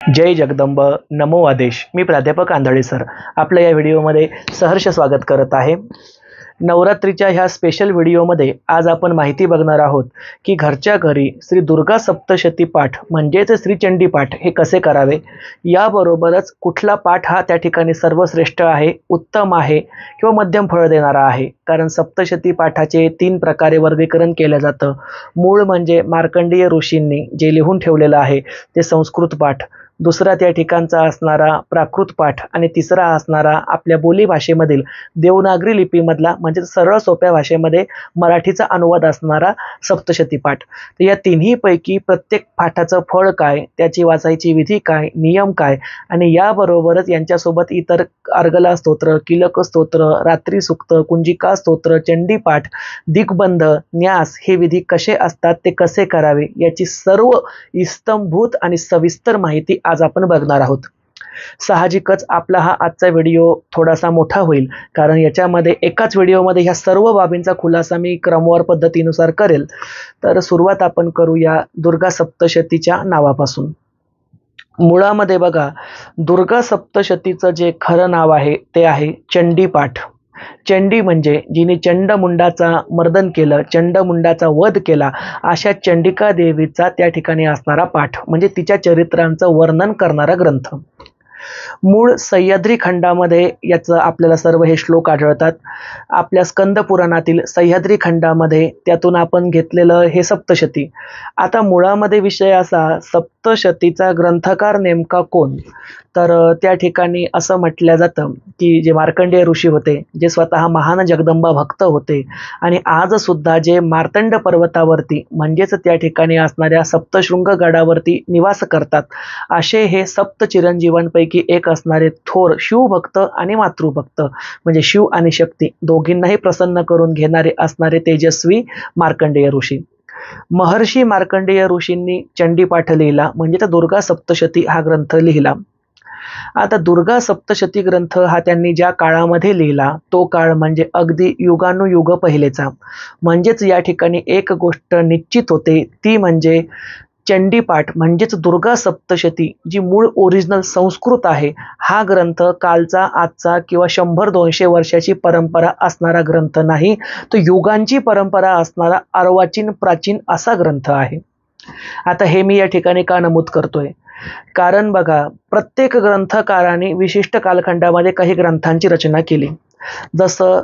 जय जगदंब नमो आदेश. मी प्राध्यापक आंधळे सर आपलं या व्हिडिओमध्ये सहर्ष स्वागत करत आहे. नवरात्रीच्या ह्या स्पेशल व्हिडिओमध्ये आज आपण माहिती बघणार आहोत की घरच्या घरी श्री दुर्गा सप्तशती पाठ म्हणजेच श्री चंडी पाठ हे कसे करावे. याबरोबरच कुठला पाठ हा त्या ठिकाणी सर्वश्रेष्ठ आहे, उत्तम आहे किंवा मध्यम फळ देणारा आहे. कारण सप्तशती पाठाचे 3 प्रकारे वर्गीकरण केलं जातं. मूळ म्हणजे मार्कंडेय ऋषींनी जे लिहून ठेवलेलं आहे ते संस्कृत पाठ, दुसरा त्या ठिकाणचा असणारा प्राकृत पाठ आणि तिसरा असणारा आपल्या बोलीभाषेमधील देवनागरी लिपीमधला म्हणजे सरळ सोप्या भाषेमध्ये मराठीचा अनुवाद असणारा सप्तशती पाठ. तर या तिन्हीपैकी प्रत्येक पाठाचं फळ काय, त्याची वाचायची विधी काय, नियम काय आणि याबरोबरच यांच्यासोबत इतर अर्गला स्तोत्र, किलक स्तोत्र, रात्री सूक्त, कुंजिका स्तोत्र, चंडी पाठ, दिग्बंध, न्यास हे विधी कसे असतात, ते कसे करावे याची सर्व इस्तंभूत आणि सविस्तर माहिती आज आपण बघणार आहोत. साहजिकच आपला हा आजचा व्हिडिओ थोडासा मोठा होईल कारण याच्यामध्ये एकाच व्हिडिओमध्ये ह्या सर्व बाबींचा खुलासा मी क्रमवार पद्धतीनुसार करेल. तर सुरुवात आपण करूया दुर्गा सप्तशतीच्या नावापासून. मुळामध्ये बघा, दुर्गा सप्तशतीचं जे खरं नाव आहे ते आहे चंडी पाठ. चंडी म्हणजे जिने चंडमुंडाचा मर्दन केलं, चंडमुंडाचा वध केला अशा चंडिका देवीचा त्या ठिकाणी असणारा पाठ म्हणजे तिच्या चरित्रांचं वर्णन करणारा ग्रंथ. मूळ सह्याद्री खंडामध्ये याचं आपल्याला सर्व हे श्लोक आढळतात. आपल्या स्कंद पुराणातील सह्याद्री खंडामध्ये त्यातून आपण घेतलेलं हे सप्तशती. आता मुळामध्ये विषय असा, सप्तशतीचा ग्रंथकार नेमका कोण, तर त्या ठिकाणी असं म्हटलं जातं की जे मार्कंडेय ऋषी होते, जे स्वतः महान जगदंबा भक्त होते आणि आजसुद्धा जे मार्तंड पर्वतावरती म्हणजेच त्या ठिकाणी असणाऱ्या सप्तशृंग गडावरती निवास करतात, असे हे सप्त चिरंजीवांपैकी एक असणारे थोर शिवभक्त आणि मातृभक्त म्हणजे शिव आणि शक्ती दोघींनाही प्रसन्न करून घेणारे असणारे तेजस्वी मार्कंडेय ऋषी. महर्षी मार्कंडेय ऋषींनी चंडीपाठ लिहिला म्हणजे त्या दुर्गा सप्तशती हा ग्रंथ लिहिला. आता दुर्गा सप्तशती ग्रंथ हा त्यांनी ज्या काळामध्ये लिहिला तो काळ म्हणजे अगदी युगानुयुग पहिलेचा. म्हणजेच या ठिकाणी एक गोष्ट निश्चित होते, ती म्हणजे चंडीपाठ म्हणजेच दुर्गा सप्तशती जी मूळ ओरिजिनल संस्कृत आहे, हा ग्रंथ कालचा, आजचा किंवा 100-200 वर्षाची परंपरा असणारा ग्रंथ नाही, तो युगांची परंपरा असणारा अर्वाचीन प्राचीन असा ग्रंथ आहे. आता हे मी या ठिकाणी का नमूद करतोय, कारण बघा, प्रत्येक ग्रंथकाराने विशिष्ट कालखंडामध्ये काही ग्रंथांची रचना केली. जसं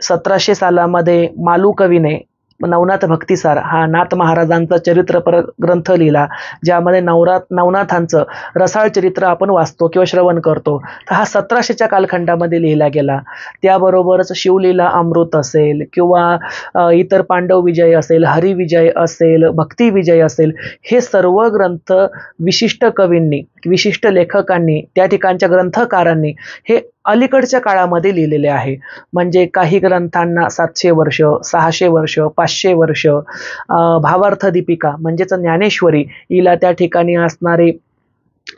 1700 सालामध्ये मालू कवीने नवनाथ भक्तिसार हा नाथ महाराजांचा चरित्रपर ग्रंथ लिहिला, ज्यामध्ये नवनाथांचं रसाळ चरित्र आपण वाचतो किंवा श्रवण करतो. तर हा 1700च्या कालखंडामध्ये लिहिला गेला. त्याबरोबरच शिवलीला अमृत असेल किंवा इतर पांडव विजय असेल, हरिविजय असेल, भक्ती विजय असेल, हे सर्व ग्रंथ विशिष्ट कवींनी, विशिष्ट लेखकांनी, त्या ठिकाणच्या ग्रंथकारांनी हे अलीकडच्या काळामध्ये लिहिलेले आहे. म्हणजे काही ग्रंथांना 700 वर्ष, 600 वर्ष, 500 वर्ष. भावार्थ दीपिका म्हणजेच ज्ञानेश्वरी हिला त्या ठिकाणी असणारे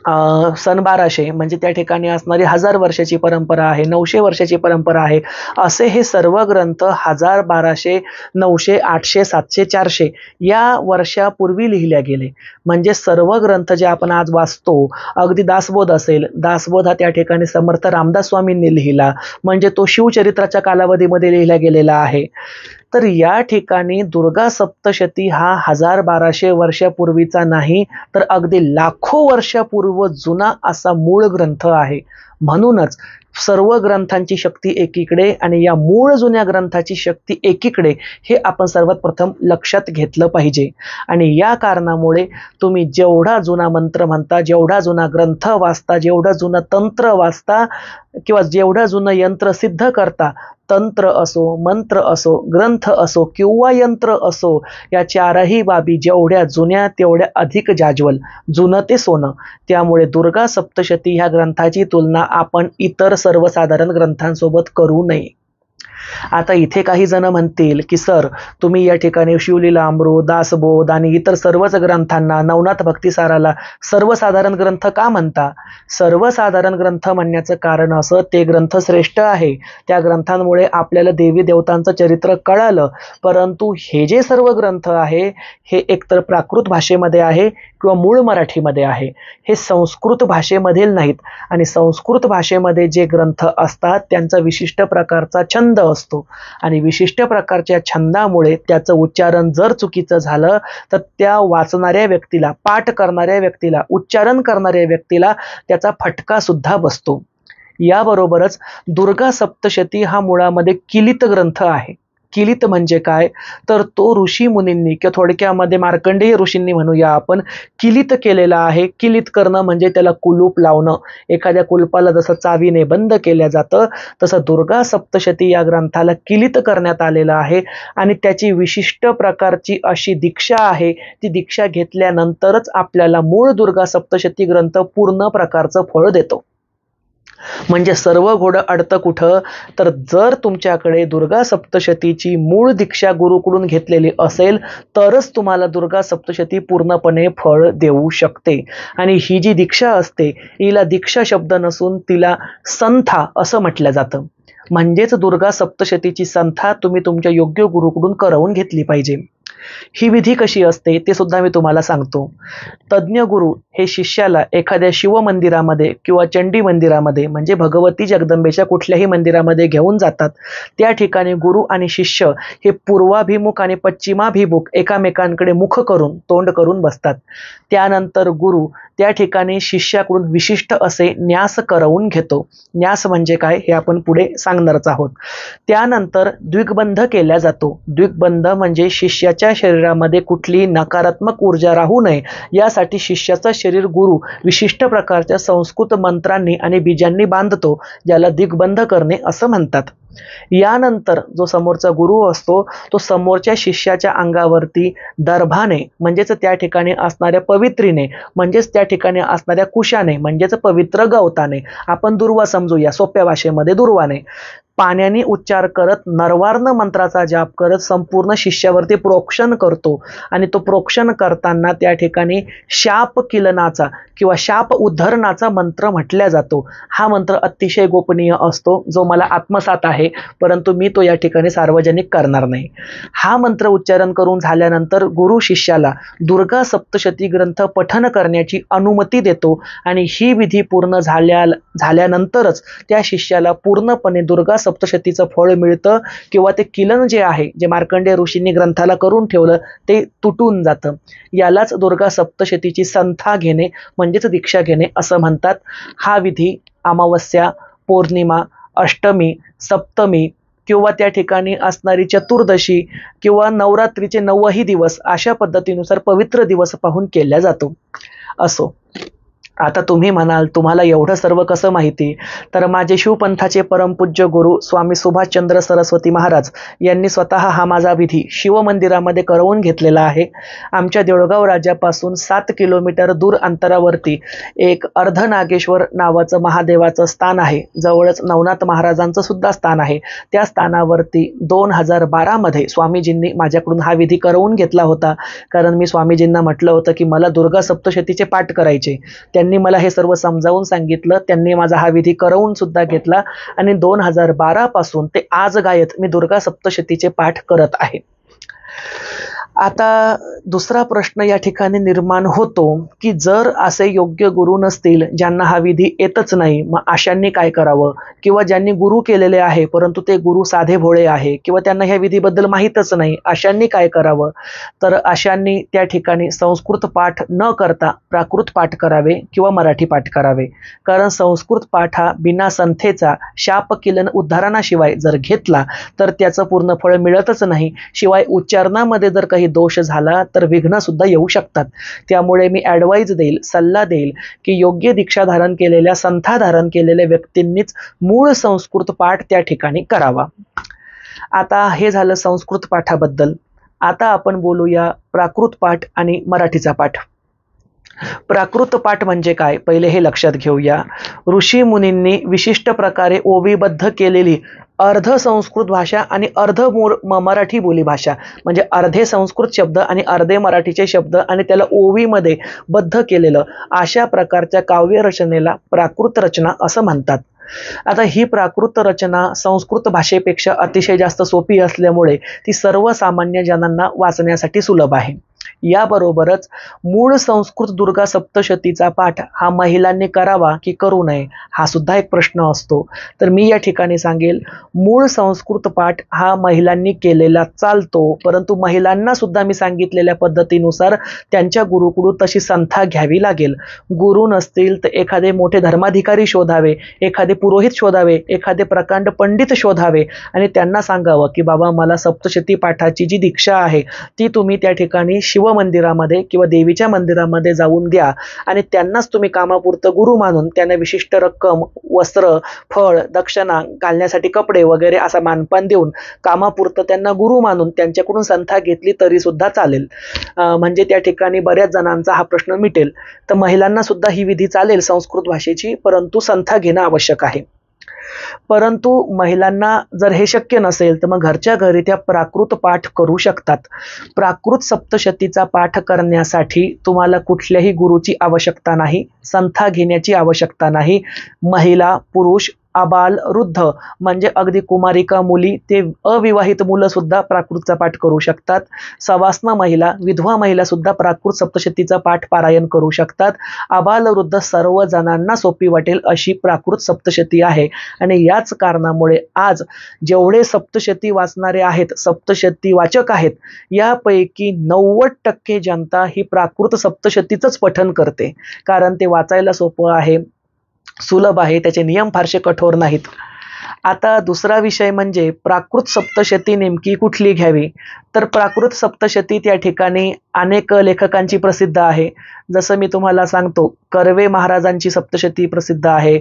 1200 म्हणजे त्या ठिकाणी असणारी 1000 वर्षाची परंपरा आहे, 900 वर्षाची परंपरा आहे. असे हे सर्व ग्रंथ 1000, 1200, 900, 800, 700, 400 या वर्षापूर्वी लिहिल्या गेले. म्हणजे सर्व ग्रंथ जे आपण आज वाचतो, अगदी दासबोध असेल, दासबोध हा त्या ठिकाणी समर्थ रामदास स्वामींनी लिहिला, म्हणजे तो शिवचरित्राच्या कालावधीमध्ये लिहिला गेलेला आहे. तर या ठिकाणी दुर्गा सप्तशती हा 1000-1200 वर्षापूर्वीचा नाही, तर अगदी लाखो वर्षापूर्व जुना असा मूळ ग्रंथ आहे. म्हणूनच सर्व ग्रंथांची शक्ती एकीकडे आणि या मूळ जुन्या ग्रंथाची शक्ती एकीकडे, हे आपण सर्वात प्रथम लक्षात घेतलं पाहिजे. आणि या कारणामुळे तुम्ही जेवढा जुना मंत्र म्हणता, जेवढा जुना ग्रंथ वाचता, जेवढा जुनं तंत्र वाचता किंवा जेवढा जुनं यंत्र सिद्ध करता, तंत्र असो, मंत्र असो, ग्रंथ असो किंवा यंत्र असो, या चारही बाबी जेवढ्या जुन्या तेवढ्या अधिक जाज्वल, जुनं ते सोनं. त्यामुळे दुर्गा सप्तशती ह्या ग्रंथाची तुलना आपण इतर सर्वसाधारण ग्रंथांसोबत करू नये. आता इथे काही जण म्हणतील की सर, तुम्ही या ठिकाणी शिवलीलामृत, दासबोध आणि इतर सर्वच ग्रंथांना, नवनाथ भक्तिसाराला सर्वसाधारण ग्रंथ का म्हणता? सर्वसाधारण ग्रंथ म्हणण्याचं कारण असं, ते ग्रंथ श्रेष्ठ आहे, त्या ग्रंथांमुळे आपल्याला देवी देवतांचं चरित्र कळालं. परंतु हे जे सर्व ग्रंथ आहे हे एकतर प्राकृत भाषेमध्ये आहे किंवा मूळ मराठीमध्ये आहे, हे संस्कृत भाषेमधील नाहीत. आणि संस्कृत भाषेमध्ये जे ग्रंथ असतात त्यांचा विशिष्ट प्रकारचा छंद असतो आणि विशिष्ट प्रकारच्या छंदामुळे त्याचं उच्चारण जर चुकीचं झालं तर त्या वाचणाऱ्या व्यक्तीला, पाठ करणाऱ्या व्यक्तीला, उच्चारण करणाऱ्या व्यक्तीला त्याचा फटका सुद्धा बसतो. याबरोबरच दुर्गा सप्तशती हा मुळामध्ये किलित ग्रंथ आहे. किलित म्हणजे काय, तर तो ऋषी मुनींनी किंवा थोडक्यामध्ये मार्कंडेय ऋषींनी म्हणूया आपण, किलित केलेला आहे. किलित करणं म्हणजे त्याला कुलूप लावणं. एखाद्या कुलपाला जसं चावीने बंद केलं जातं तसं दुर्गा सप्तशती या ग्रंथाला किलित करण्यात आलेलं आहे. आणि त्याची विशिष्ट प्रकारची अशी दीक्षा आहे, ती दीक्षा घेतल्यानंतरच आपल्याला मूळ दुर्गा सप्तशती ग्रंथ पूर्ण प्रकारचं फळ देतो. म्हणजे सर्व घोडं अडतं कुठं, तर जर तुमच्याकडे दुर्गा सप्तशतीची मूळ दीक्षा गुरुकडून घेतलेली असेल तरच तुम्हाला दुर्गा सप्तशती पूर्णपणे फळ देऊ शकते. आणि ही जी दीक्षा असते हिला दीक्षा शब्द नसून तिला संथा असं म्हटलं जातं. म्हणजेच दुर्गा सप्तशतीची संथा तुम्ही तुमच्या योग्य गुरुकडून करवून घेतली पाहिजे. ही विधी कशी असते ते सुद्धा मी तुम्हाला सांगतो. तज्ञ गुरु हे शिष्याला एखाद्या शिव मंदिरामध्ये किंवा चंडी मंदिरामध्ये म्हणजे भगवती जगदंबेच्या कुठल्याही मंदिरामध्ये घेऊन जातात. त्या ठिकाणी गुरु आणि शिष्य हे पूर्वाभिमुख आणि पश्चिमाभिमुख एकामेकांकडे मुख करून, तोंड करून बसतात. त्यानंतर गुरु त्या ठिकाणी शिष्याकडून विशिष्ट असे न्यास करवून घेतो. न्यास म्हणजे काय हे आपण पुढे सांगणारच आहोत. त्यानंतर द्विगबंध केला जातो. द्विगबंध म्हणजे शिष्याच्या शरीरामध्ये कुठली नकारात्मक ऊर्जा राहू नये यासाठी शिष्याचं शरीर गुरु विशिष्ट प्रकारच्या संस्कृत मंत्रांनी आणि बीजांनी बांधतो, ज्याला दिग्बंध करणे असं म्हणतात. यानंतर जो समोरचा गुरु असतो तो समोरच्या शिष्याच्या अंगावरती दर्भाने म्हणजेच त्या ठिकाणी असणाऱ्या पवित्रीने म्हणजेच त्या ठिकाणी असणाऱ्या कुशाने म्हणजेच पवित्र गवताने, आपण दुर्वा समजूया, सोप्या भाषेमध्ये दुर्वाने, पाण्याने उच्चार करत नरवार्ण मंत्राचा जाप करत संपूर्ण शिष्यावरती प्रोक्षण करतो. आणि तो प्रोक्षण करताना त्या ठिकाणी शाप किलनाचा किंवा शाप उद्धरणाचा मंत्र म्हटला जातो. हा मंत्र अतिशय गोपनीय असतो, जो मला आत्मसात आहे, परंतु मी तो या ठिकाणी सार्वजनिक करणार नाही. हा मंत्र उच्चारण करून झाल्यानंतर गुरु शिष्याला दुर्गा सप्तशती ग्रंथ पठन करण्याची अनुमती देतो. आणि ही विधी पूर्ण झाल्यानंतरच त्या शिष्याला पूर्णपणे दुर्गा सप्तशतीचं फळ मिळतं किंवा ते किलन जे आहे, जे मार्कंडेय ऋषींनी ग्रंथाला करून ठेवलं, ते तुटून जातं. यालाच दुर्गा सप्तशतीची संथा घेणे म्हणजेच दीक्षा घेणे असं म्हणतात. हा विधी अमावस्या, पौर्णिमा, अष्टमी, सप्तमी किंवा त्या ठिकाणी असणारी चतुर्दशी किंवा नवरात्रीचे 9ही दिवस अशा पद्धतीनुसार पवित्र दिवस पाहून केला जातो. असो, आता तुम्ही म्हणाल तुम्हाला एवढं सर्व कसं माहिती, तर माझे शिवपंथाचे परमपूज्य गुरु स्वामी सुभाषचंद्र सरस्वती महाराज यांनी स्वतः हा माझा विधी शिवमंदिरामध्ये करवून घेतलेला आहे. आमच्या देऊळगाव राज्यापासून 7 किलोमीटर दूर अंतरावरती एक अर्धनागेश्वर नावाचं महादेवाचं स्थान आहे. जवळच नवनाथ महाराजांचं सुद्धा स्थान आहे. त्या स्थानावरती 2012 मध्ये स्वामीजींनी माझ्याकडून हा विधी करवून घेतला होता. कारण मी स्वामीजींना म्हटलं होतं की मला दुर्गा सप्तशतीचे पाठ करायचे. त्यांनी मला हे सर्व समजावून सांगितलं. त्यांनी माझा हा विधी करवून सुद्धा घेतला आणि 2012 पासून ते आज गायत मी दुर्गा सप्तशतीचे पाठ करत आहे. आता दुसरा प्रश्न या ठिकाणी निर्माण होतो की जर असे योग्य गुरु नसतील, ज्यांना हा विधी येतच नाही, मग अशांनी काय करावं, किंवा ज्यांनी गुरु केलेले आहे परंतु ते गुरु साधे भोळे आहे किंवा त्यांना ह्या विधीबद्दल माहीतच नाही, अशांनी काय करावं, तर अशांनी त्या ठिकाणी संस्कृत पाठ न करता प्राकृत पाठ करावे किंवा मराठी पाठ करावे. कारण संस्कृत पाठ हा बिना संथेचा शाप किलन उद्धारणाशिवाय जर घेतला तर त्याचं पूर्ण फळ मिळतच नाही. शिवाय उच्चारणामध्ये जर काही दोष झाला तर विघ्न सुद्धा येऊ शकतात. त्यामुळे मी ॲडवाइज देईल, सल्ला देईल की योग्य दीक्षा धारण केलेल्या, संथा धारण केलेल्या व्यक्तींनीच मूळ संस्कृत पाठ त्या ठिकाणी करावा. आता हे झालं संस्कृत पाठाबद्दल. आता आपण बोलूया प्राकृत पाठ आणि मराठीचा पाठ. प्राकृत पाठ म्हणजे काय, पहिले हे लक्षात घेऊया. ऋषी मुनींनी विशिष्ट प्रकारे ओवीबद्ध केलेली अर्ध संस्कृत भाषा आणि अर्ध मराठी बोलीभाषा, म्हणजे अर्धे संस्कृत शब्द आणि अर्धे मराठीचे शब्द आणि त्याला ओवीमध्ये बद्ध केलेलं अशा प्रकारच्या काव्य रचनेला प्राकृत रचना असं म्हणतात. आता ही प्राकृत रचना संस्कृत भाषेपेक्षा अतिशय जास्त सोपी असल्यामुळे ती सर्वसामान्य जनांना वाचण्यासाठी सुलभ आहे. याबरोबरच मूळ संस्कृत दुर्गा सप्तशतीचा पाठ हा महिलांनी करावा की करू नये हा सुद्धा एक प्रश्न असतो. तर मी या ठिकाणी सांगेल, मूळ संस्कृत पाठ हा महिलांनी केलेला चालतो, परंतु महिलांना सुद्धा मी सांगितलेल्या पद्धतीनुसार त्यांच्या गुरुकडून तशी संथा घ्यावी लागेल. गुरु नसतील तर एखादे मोठे धर्माधिकारी शोधावे, एखादे पुरोहित शोधावे, एखादे प्रकांड पंडित शोधावे आणि त्यांना सांगावं की बाबा मला सप्तशती पाठाची जी दीक्षा आहे ती तुम्ही त्या ठिकाणी शिव मंदिरामध्ये किंवा देवीच्या मंदिरामध्ये जाऊन द्या आणि त्यांनाच तुम्ही कामापुरतं गुरु मानून त्यांना विशिष्ट रक्कम, वस्त्र, फळ, दक्षिणा, घालण्यासाठी कपडे वगैरे असा मानपान देऊन कामापुरतं त्यांना गुरु मानून त्यांच्याकडून संथा घेतली तरी सुद्धा चालेल. म्हणजे त्या ठिकाणी बऱ्याच जणांचा हा प्रश्न मिटेल. तर महिलांना सुद्धा ही विधी चालेल संस्कृत भाषेची, परंतु संथा घेणं आवश्यक आहे. परंतु महिलांना जर हे शक्य नसेल तर मग घरच्या घरी त्या प्राकृत पाठ करू शकतात. प्राकृत सप्तशतीचा पाठ करण्यासाठी तुम्हाला कुठल्याही गुरुची आवश्यकता नाही, संथा घेण्याची आवश्यकता नाही. महिला, पुरुष, आबाल, वृद्ध म्हणजे अगदी कुमारिका मुली ते अविवाहित मुलं सुद्धा प्राकृतचा पाठ करू शकतात. सवासना महिला, विधवा महिला सुद्धा प्राकृत सप्तशतीचा पाठ पारायण करू शकतात. आबाल, वृद्ध सर्व जणांना सोपी वाटेल अशी प्राकृत सप्तशती आहे आणि याच कारणामुळे आज जेवढे सप्तशती वाचणारे आहेत, सप्तशती वाचक आहेत, यापैकी 90% जनता ही प्राकृत सप्तशतीचंच पठण करते. कारण ते वाचायला सोपं आहे, सुलभ आहे, त्याचे नियम फारसे कठोर नाहीत. आता दुसरा विषय म्हणजे प्राकृत सप्तशती नेमकी कुठली घ्यावी. तर प्राकृत सप्तशती त्या ठिकाणी अनेक लेखकांची प्रसिद्ध आहे. जसं मी तुम्हाला सांगतो, कर्वे महाराजांची सप्तशती प्रसिद्ध आहे.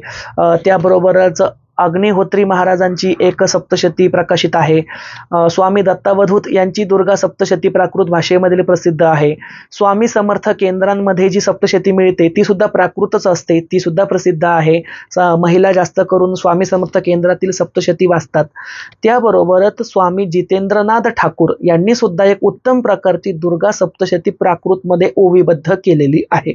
त्याबरोबरच अग्निहोत्री महाराजांची एक सप्तशती प्रकाशित आहे. स्वामी दत्तावधूत यांची दुर्गा सप्तशती प्राकृत भाषेमधील प्रसिद्ध आहे. स्वामी समर्थ केंद्रांमध्ये जी सप्तशती मिळते ती सुद्धा प्राकृतच असते, ती सुद्धा प्रसिद्ध आहे. महिला जास्त करून स्वामी समर्थ केंद्रातील सप्तशती वाचतात. त्याबरोबरच स्वामी जितेंद्रनाथ ठाकूर यांनी सुद्धा एक उत्तम प्रकारची दुर्गा सप्तशती प्राकृतमध्ये ओवीबद्ध केलेली आहे.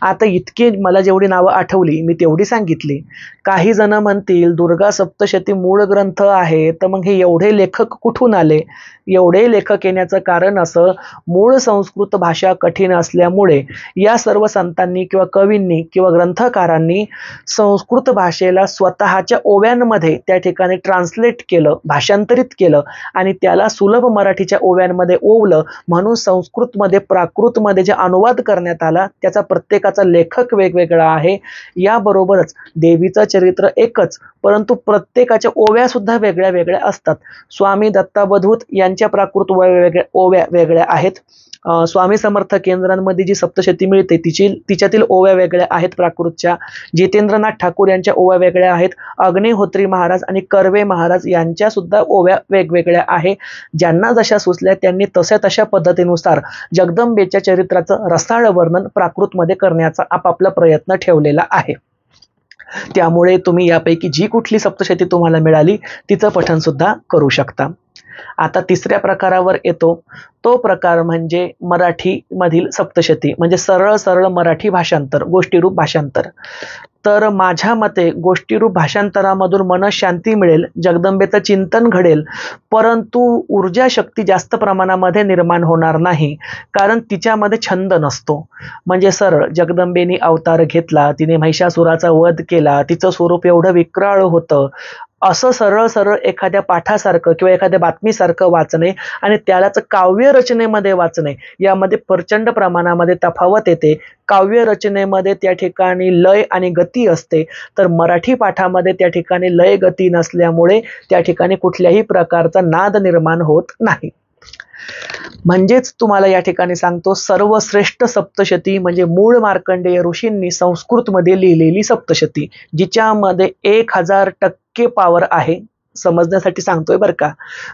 आता इतके मला जेवढी नावं आठवली मी तेवढी सांगितली. काही जण म्हणतील दुर्गा सप्तशती मूळ ग्रंथ आहे, तर मग हे एवढे लेखक कुठून आले. एवढे लेखक येण्याचं कारण असं, मूळ संस्कृत भाषा कठीण असल्यामुळे या सर्व संतांनी किंवा कवींनी किंवा ग्रंथकारांनी संस्कृत भाषेला स्वतःच्या ओव्यांमध्ये त्या ठिकाणी ट्रान्सलेट केलं, भाषांतरित केलं आणि त्याला सुलभ मराठीच्या ओव्यांमध्ये ओवलं. म्हणून संस्कृतमध्ये प्राकृतमध्ये जे अनुवाद करण्यात आला त्याचा प्रत्येकाचा लेखक वेगवेगळा आहे. याबरोबरच देवीचं चरित्र एकच, परंतु प्रत्येकाच्या ओव्या सुद्धा वेगळ्या वेगळ्या असतात. स्वामी दत्तावधूत यांच्या प्राकृत ओव्या वेगळ्या आहेत. स्वामी समर्थ केंद्रांमध्ये जी सप्तशती मिळते तिच्यातील ओव्या वेगळ्या आहेत प्राकृतच्या. जितेंद्रनाथ ठाकूर यांच्या ओव्या वेगळ्या आहेत. अग्निहोत्री महाराज आणि कर्वे महाराज यांच्या सुद्धा ओव्या वेगवेगळ्या आहे. ज्यांना जशा सुचल्या त्यांनी तशा पद्धतीनुसार जगदंबेच्या चरित्राचं रसाळ वर्णन प्राकृतमध्ये करण्याचा आपापला प्रयत्न ठेवलेला आहे. त्यामुळे तुम्ही यापैकी जी कुठली सप्तशती तुम्हाला मिळाली तिचं पठण सुद्धा करू शकता. आता तिसऱ्या प्रकारावर येतो. तो प्रकार म्हणजे मराठीमधील सप्तशती, म्हणजे सरळ सरळ मराठी भाषांतर, गोष्टीरूप भाषांतर. तर माझ्या मते गोष्टीरूप भाषांतरामधून मनशांती मिळेल, जगदंबेचं चिंतन घडेल, परंतु ऊर्जा शक्ती जास्त प्रमाणामध्ये निर्माण होणार नाही, कारण तिच्यामध्ये छंद नसतो. म्हणजे सरळ जगदंबेनी अवतार घेतला, तिने महिषासुराचा वध केला, तिचं स्वरूप एवढं विक्राळ होतं, असं सरळ सरळ एखाद्या पाठासारखं किंवा एखाद्या बातमीसारखं वाचणे आणि त्यालाच काव्य रचनेमध्ये वाचणे यामध्ये प्रचंड प्रमाणामध्ये तफावत येते. काव्य रचनेमध्ये त्या ठिकाणी लय आणि गती असते, तर मराठी पाठामध्ये त्या ठिकाणी लय गती नसल्यामुळे त्या ठिकाणी कुठल्याही प्रकारचा नाद निर्माण होत नाही. म्हणजेच तुम्हाला या ठिकाणी सांगतो, सर्वश्रेष्ठ सप्तशती म्हणजे मूळ मार्कंडेय ऋषींनी संस्कृतमध्ये लिहिलेली सप्तशती, जिच्यामध्ये 1000% पॉवर आहे. समजण्यासाठी सांगतोय बरं का.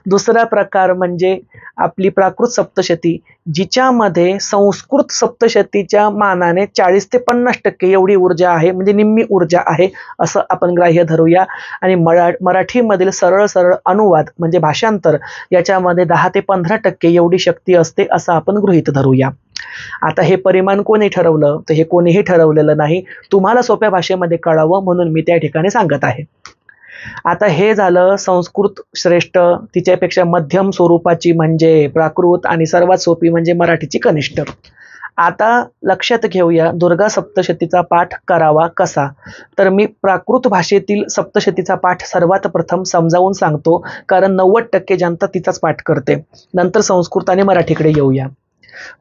दुसरा प्रकार म्हणजे आपली प्राकृत सप्तशती, जिच्यामध्ये संस्कृत सप्तशतीच्या मानाने 40 ते 50% एवढी ऊर्जा आहे, म्हणजे निम्मी ऊर्जा आहे असं आपण ग्राह्य धरूया. आणि मराठीमधील सरळ सरळ अनुवाद म्हणजे भाषांतर याच्यामध्ये 10 ते 15% एवढी शक्ती असते असं आपण गृहीत धरूया. आता हे परिमाण कोणी ठरवलं, तर हे कोणीही ठरवलेलं नाही, तुम्हाला सोप्या भाषेमध्ये कळावं म्हणून मी त्या ठिकाणी सांगत आहे. आता हे झालं संस्कृत श्रेष्ठ, तिच्यापेक्षा मध्यम स्वरूपाची म्हणजे प्राकृत, आणि सर्वात सोपी म्हणजे मराठीची कनिष्ठ. आता लक्षात घेऊया दुर्गा सप्तशतीचा पाठ करावा कसा. तर मी प्राकृत भाषेतील सप्तशतीचा पाठ सर्वात प्रथम समजावून सांगतो, कारण 90% जनता तिचाच पाठ करते. नंतर संस्कृत आणि मराठीकडे येऊया.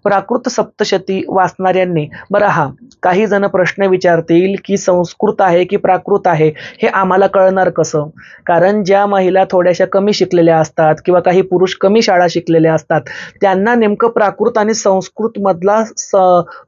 प्राकृत सप्तशती वाचणाऱ्यांनी, बरं काही जण प्रश्न विचारतील की संस्कृत आहे की प्राकृत आहे, हे आम्हाला कळणार कसं. कारण ज्या महिला थोड्याशा कमी शिकलेल्या असतात किंवा काही पुरुष कमी शाळा शिकलेले असतात, त्यांना नेमकं प्राकृत आणि संस्कृत मधला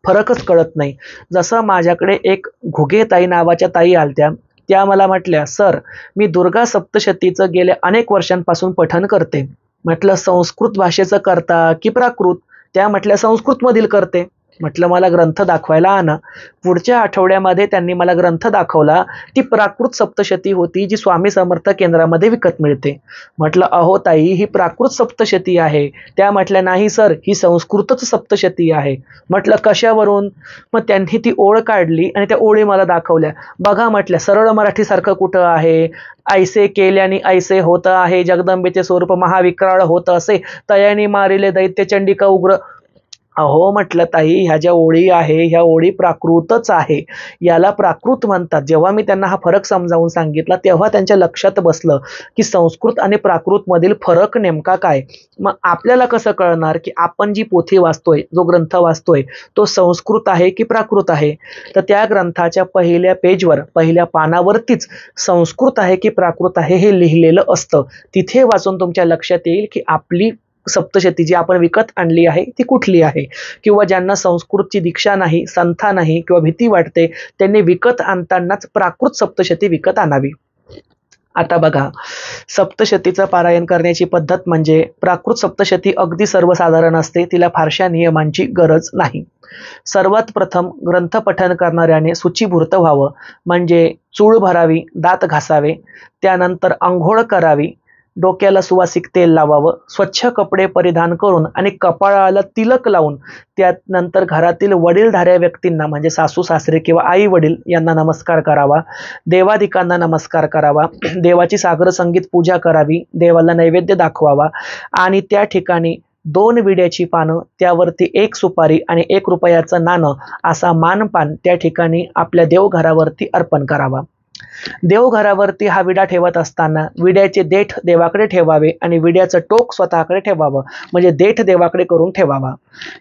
फरकच कळत नाही. जसं माझ्याकडे एक घुगे ताई नावाच्या ताई आलत्या, त्या मला म्हटल्या, सर मी दुर्गा सप्तशतीचं गेल्या अनेक वर्षांपासून पठण करते. म्हटलं संस्कृत भाषेचं करता की प्राकृत. त्या म्हटल्या संस्कृत मधील करते. म्हटलं मला ग्रंथ दाखवायला आणा. पुढच्या आठवड्यामध्ये त्यांनी मला ग्रंथ दाखवला. ती प्राकृत सप्तशती होती, जी स्वामी समर्थ केंद्रामध्ये विकत मिळते. म्हटलं अहो ताई, ही प्राकृत सप्तशती आहे. त्या म्हटल्या नाही सर, ही संस्कृतच सप्तशती आहे. म्हटलं कशावरून. मग त्यांनी ती ओळ काढली आणि त्या ओळी मला दाखवल्या. बघा म्हटल्या, सरळ मराठीसारखं कुठं आहे. ऐसे केल्याने ऐसे होत आहे, जगदंबेचे स्वरूप महाविक्राळ होत असे, तयानी मारिले दैत्य चंडिका उग्र. अहो म्हटलं ताई, ह्या ज्या ओळी आहे ह्या ओळी प्राकृतच आहे, याला प्राकृत म्हणतात. जेव्हा मी त्यांना हा फरक समजावून सांगितला तेव्हा त्यांच्या लक्षात बसलं की संस्कृत आणि प्राकृत मधील फरक नेमका काय. मग आपल्याला कसं कळणार की आपण जी पोथी वाचतोय, जो ग्रंथ वाचतोय, तो संस्कृत आहे की प्राकृत आहे. तर त्या ग्रंथाच्या पहिल्या पेजवर, पहिल्या पानावरतीच संस्कृत आहे की प्राकृत आहे हे लिहिलेलं असतं. तिथे वाचून तुमच्या लक्षात येईल की आपली सप्तशती जी आपण विकत आणली आहे ती कुठली आहे. किंवा ज्यांना संस्कृतची दीक्षा नाही, संथा नाही किंवा भीती वाटते, त्यांनी विकत आणतानाच प्राकृत सप्तशती विकत आणावी. आता बघा, सप्तशतीचं पारायण करण्याची पद्धत म्हणजे प्राकृत सप्तशती अगदी सर्वसाधारण असते, तिला फारशा नियमांची गरज नाही. सर्वात प्रथम ग्रंथ पठण करणाऱ्याने शुचिभूत व्हावं, म्हणजे चूळ भरावी, दात घासावे, त्यानंतर अंघोळ करावी, डोक्याला सुवासिक तेल लावावं, स्वच्छ कपडे परिधान करून आणि कपाळाला तिलक लावून त्यानंतर घरातील वडीलधाऱ्या व्यक्तींना म्हणजे सासू सासरे किंवा आई वडील यांना नमस्कार करावा, देवादिकांना नमस्कार करावा, देवाची सागर संगीत पूजा करावी, देवाला नैवेद्य दाखवावा आणि त्या ठिकाणी 2 विड्याची पानं, त्यावरती 1 सुपारी आणि 1 रुपयाचं नाणं असा मानपान त्या ठिकाणी आपल्या देवघरावरती अर्पण करावा. देवघरावरती हा विडा ठेवत असताना विड्याचे देठ देवाकडे ठेवावे आणि विड्याचं टोक स्वतःकडे ठेवावं, म्हणजे देठ देवाकडे करून ठेवावा.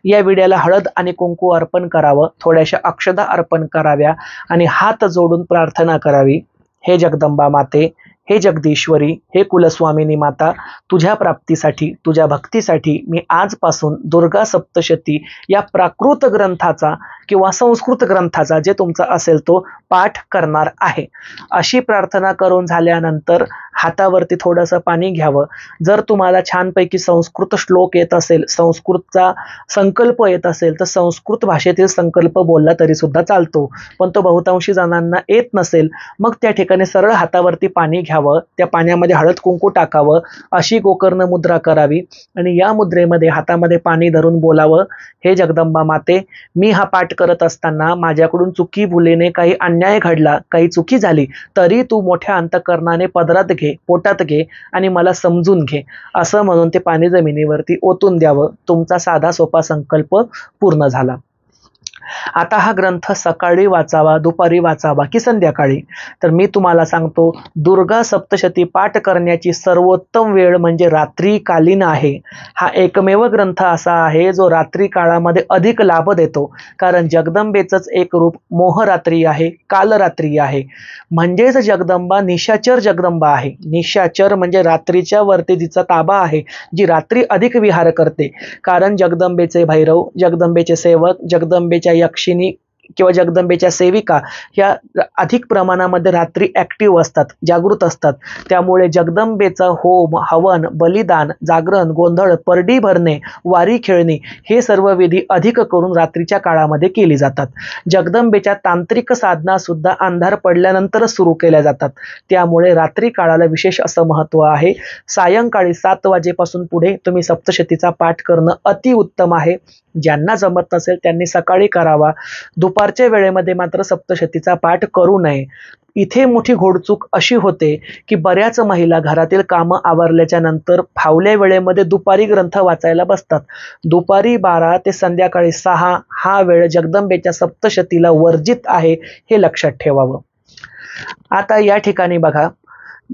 या विड्याला हळद आणि कुंकू अर्पण करावं, थोड्याशा अक्षदा अर्पण कराव्या आणि हात जोडून प्रार्थना करावी. हे जगदंबा माते, हे जगदीश्वरी, हे कुलस्वामिनी माता, तुझ्या प्राप्तीसाठी, तुझ्या भक्तीसाठी मी आजपासून दुर्गा सप्तशती या प्राकृत ग्रंथाचा किंवा संस्कृत ग्रंथाचा, जे तुमचा असेल तो पाठ करणार आहे. अशी प्रार्थना करून झाल्यानंतर हातावरती थोडंसं पाणी घ्यावं. जर तुम्हाला छानपैकी संस्कृत श्लोक येत असेल, संस्कृतचा संकल्प येत असेल, तर संस्कृत भाषेतील संकल्प बोलला तरी सुद्धा चालतो. पण तो बहुतांशी जणांना येत नसेल, मग त्या ठिकाणी सरळ हातावरती पाणी घ्यावं, त्या पाण्यामध्ये हळद कुंकू टाकावं, अशी गोकर्ण मुद्रा करावी आणि या मुद्रेमध्ये हातामध्ये पाणी धरून बोलावं, हे जगदंबा माते, मी हा पाठ करत असताना माझ्याकडून चुकी भुलीने काही अन्याय घडला, काही चुकी झाली, तरी तू मोठ्या अंतःकरणाने पदरात घे, पोटात घे आणि मला समजून घे, असं म्हणून ते पाणी जमिनीवरती ओतून द्यावं. तुमचा साधा सोपा संकल्प पूर्ण झाला. आता हा ग्रंथ सकाळी वाचावा, दुपारी वाचावा की संध्याकाळी. तर मी तुम्हाला सांगतो, दुर्गा सप्तशती पाठ करण्याची सर्वोत्तम वेळ म्हणजे रात्रीकालीन आहे. हा एकमेव ग्रंथ असा आहे जो रात्री काळामध्ये अधिक लाभ देतो, कारण जगदंबेचंच एक रूप मोहरात्री आहे, कालरात्री आहे. म्हणजेच जगदंबा निशाचर जगदंबा आहे. निशाचर म्हणजे रात्रीच्या वरती जिचा ताबा आहे, जी रात्री अधिक विहार करते. कारण जगदंबेचे भैरव, जगदंबेचे सेवक, जगदंबेच्या यक्षिणी किंवा जगदंबेच्या सेविका ह्या अधिक प्रमाणामध्ये रात्री ॲक्टिव्ह असतात, जागृत असतात. त्यामुळे जगदंबेचा होम, हवन, बलिदान, जागरण, गोंधळ, परडी भरणे, वारी खेळणे हे सर्व विधी अधिक करून रात्रीच्या काळामध्ये केली जातात. जगदंबेच्या तांत्रिक साधना सुद्धा अंधार पडल्यानंतरच सुरू केल्या जातात. त्यामुळे रात्री काळाला विशेष असं महत्त्व आहे. सायंकाळी 7 वाजेपासून पुढे तुम्ही सप्तशतीचा पाठ करणं अतिउत्तम आहे. ज्यांना जमत नसेल त्यांनी सकाळी करावा. दुपारच्या वेळेमध्ये मात्र सप्तशतीचा पाठ करू नये. इथे मोठी घोडचूक अशी होते की बऱ्याच महिला घरातील कामं आवरल्याच्या नंतर फावल्या वेळेमध्ये दुपारी ग्रंथ वाचायला बसतात. दुपारी 12 ते संध्याकाळी 6 हा वेळ जगदंबेच्या सप्तशतीला वर्जित आहे, हे लक्षात ठेवावं. आता या ठिकाणी बघा,